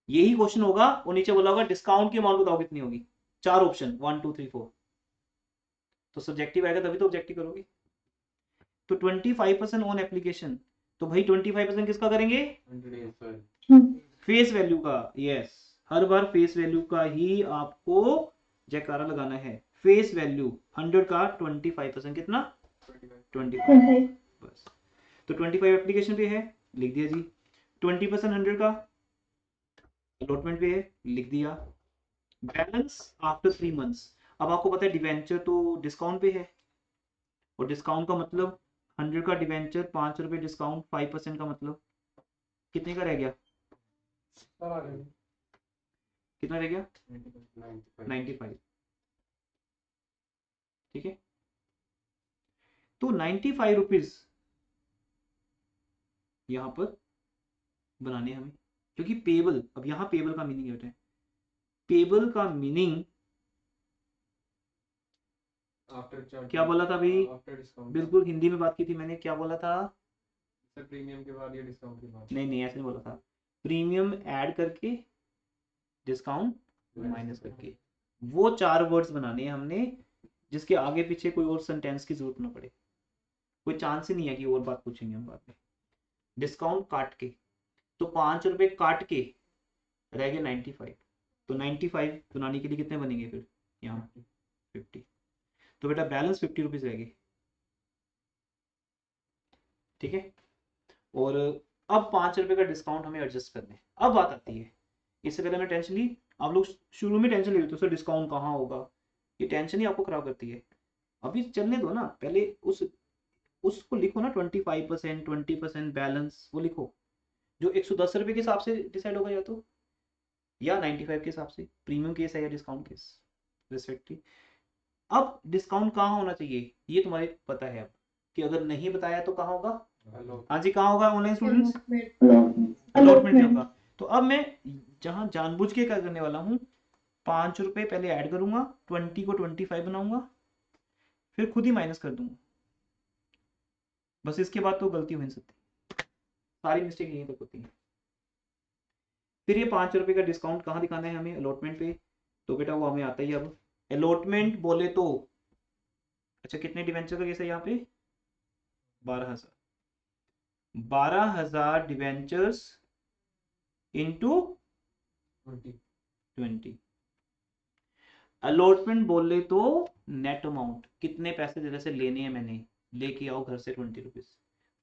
यही क्वेश्चन होगा, और नीचे बोला होगा डिस्काउंट की अमाउंट बताओ कितनी होगी। 4 ऑप्शन, 1 2 3 4। तो सब्जेक्टिव आएगा तभी तो ऑब्जेक्टिव करोगे। तो 25% ऑन एप्लीकेशन, तो भाई 25% किसका करेंगे? फेस वैल्यू का। यस, हर बार फेस वैल्यू का ही आपको जयकारा लगाना है। फेस वैल्यू 100 का 25% कितना? 25। बस, तो 25 एप्लीकेशन पे है, लिख दिया जी। 20% 100 का अलॉटमेंट पे है, लिख दिया। Balance after 3 months. अब आपको पता है डिवेंचर तो डिस्काउंट पे है, और डिस्काउंट का मतलब 100 का डिवेंचर 5 रुपए डिस्काउंट 5% का मतलब कितने का रह गया? कितना रह गया? 95। ठीक है, तो 95 रुपीज यहां पर बनाने हमें, क्योंकि पेबल, अब यहां पेबल का मीनिंग होता है, पेबल का मीनिंग क्या बोला था अभी? After discount. बिल्कुल हिंदी में बात की थी मैंने, क्या बोला था? सर प्रीमियम के बाद या डिस्काउंट के बाद? नहीं ऐसे नहीं बोला था, प्रीमियम ऐड करके डिस्काउंट माइनस करके। वो 4 वर्ड्स बनाने हैं हमने, जिसके आगे पीछे कोई और सेंटेंस की जरूरत ना पड़े। कोई चांस ही नहीं है कि और बात पूछेंगे हम बाद में। डिस्काउंट काट के, तो 5 रुपए काट के रह गए 95। तो 95 बनाने के लिए कितने बनेंगे फिर? यहाँ 50। तो बेटा बैलेंस 50 रुपीज रह गए। ठीक है, और अब 5 रुपए का डिस्काउंट हमें एडजस्ट करना है। अब बात आती है, इससे पहले मैं टेंशन ली, आप लोग शुरू में टेंशन ले लेते हो सर डिस्काउंट कहाँ होगा, ये टेंशन ही आपको खराब करती है। अभी चलने दो ना, पहले उसको लिखो ना, 25%, 20% बैलेंस, वो लिखो जो 110 रुपए के हिसाब से डिसाइड होगा, या 95 के हिसाब से, प्रीमियम केस है या डिस्काउंट केस रिस्पेक्टिव। अब डिस्काउंट कहाँ होना चाहिए ये तुम्हारे पता है अब, कि अगर नहीं बताया तो कहाँ होगा? हाँ जी, कहाँ होगा ऑनलाइन स्टूडेंट्स? अलॉटमेंट में होगा। तो अब मैं जहां जानबूझ के क्या करने वाला हूँ, 5 रुपए पहले ऐड करूंगा, 20 को 25 बनाऊंगा, फिर खुद ही माइनस कर दूंगा। बस इसके बाद तो गलती हो नहीं सकती, सारी मिस्टेक यहीं तक होती है। फिर ये 5 रुपए का डिस्काउंट कहाँ दिखाना है हमें? अलॉटमेंट पे। तो बेटा वो हमें आता ही, अब अलॉटमेंट बोले तो, अच्छा कितने डिवेंचर का केस है यहाँ पे? 12,000। 12,000 डिवेंचर्स इंटू 20। अलॉटमेंट बोले तो नेट अमाउंट, कितने पैसे तेरे से लेने हैं मैंने, लेके आओ घर से 20 रुपीज।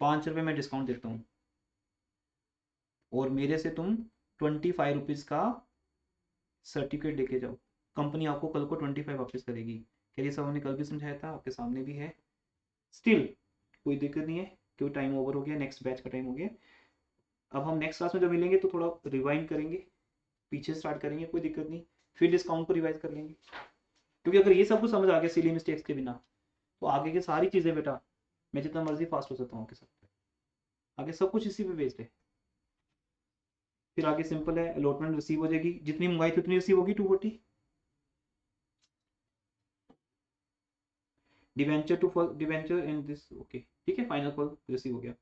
5 रुपए में डिस्काउंट देता हूँ, और मेरे से तुम 25 रुपीज का सर्टिफिकेट लेके जाओ। कंपनी आपको कल को 25 वापस करेगी, कह रही सब हमने कल भी समझाया था, आपके सामने भी है। स्टिल कोई दिक्कत नहीं है, क्योंकि टाइम ओवर हो गया, नेक्स्ट बैच का टाइम हो गया। अब हम नेक्स्ट क्लास में जब मिलेंगे तो थोड़ा रिवाइंड करेंगे, पीछे स्टार्ट करेंगे, कोई दिक्कत नहीं, फिर डिस्काउंट को रिवाइज कर लेंगे। क्योंकि अगर ये सब कुछ समझ आ गया सिली मिस्टेक्स के बिना, तो आगे की सारी चीज़ें बेटा मैं जितना मर्जी फास्ट हो सकता हूँ आपके साथ, आगे सब कुछ इसी पे बेस्ड है। फिर आगे सिंपल है, अलॉटमेंट रिसीव हो जाएगी, जितनी मंगाई थी उतनी रिसीव होगी 240। Debenture to fall debenture in this, okay ठीक है, फाइनल कॉल रिसीव हो गया।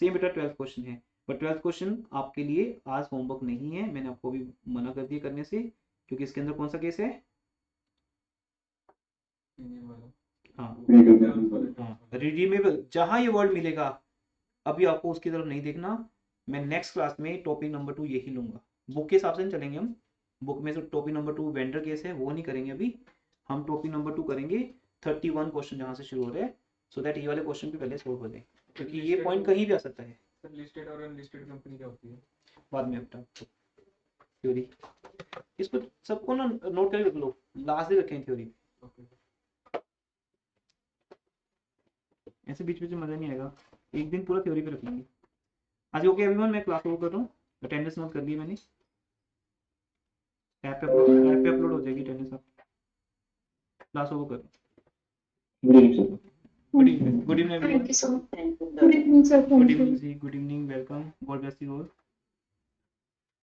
सेम बेटा 12th क्वेश्चन है, बट 12th क्वेश्चन आपके लिए आज होमवर्क नहीं है, मैंने आपको भी मना कर दिया करने से, क्योंकि इसके अंदर कौन सा केस है? हाँ रिडीमेबल। जहां ये वर्ड मिलेगा अभी आपको उसकी तरफ नहीं देखना, मैं नेक्स्ट क्लास में टॉपिक नंबर 2 यही लूंगा। बुक के हिसाब से नहीं चलेंगे हम, बुक में से टॉपिक नंबर 2 वेंडर केस है वो नहीं करेंगे अभी, हम टॉपिक नंबर 2 करेंगे 31 क्वेश्चन जहां से शुरू हो रहे हैं, सो दैट ये वाले क्वेश्चन भी पहले सोल्व हो जाए, क्योंकि ये पॉइंट कहीं भी आ सकता है। सर लिस्टेड और अनलिस्टेड कंपनी क्या होती है? बाद में अपना थ्योरी, इसको सबको ना नोट करके रख लो, लास्ट दिन रखें थ्योरी, ऐसे बीच बीच में मजा नहीं आएगा, एक दिन पूरा थ्योरी पे रख लेंगे। आज ओके एवरीवन, मैं क्लास ओवर कर रहा हूँ। अटेंडेंस नोट कर ली मैंने, ऐप पे अपलोड हो जाएगी अटेंडेंस। आप क्लास ओवर करो। Good evening sir. Good evening, good evening Thank everyone. you so much. Good evening, sir. Good Thank you. Evening ji, good evening, welcome, God bless you all.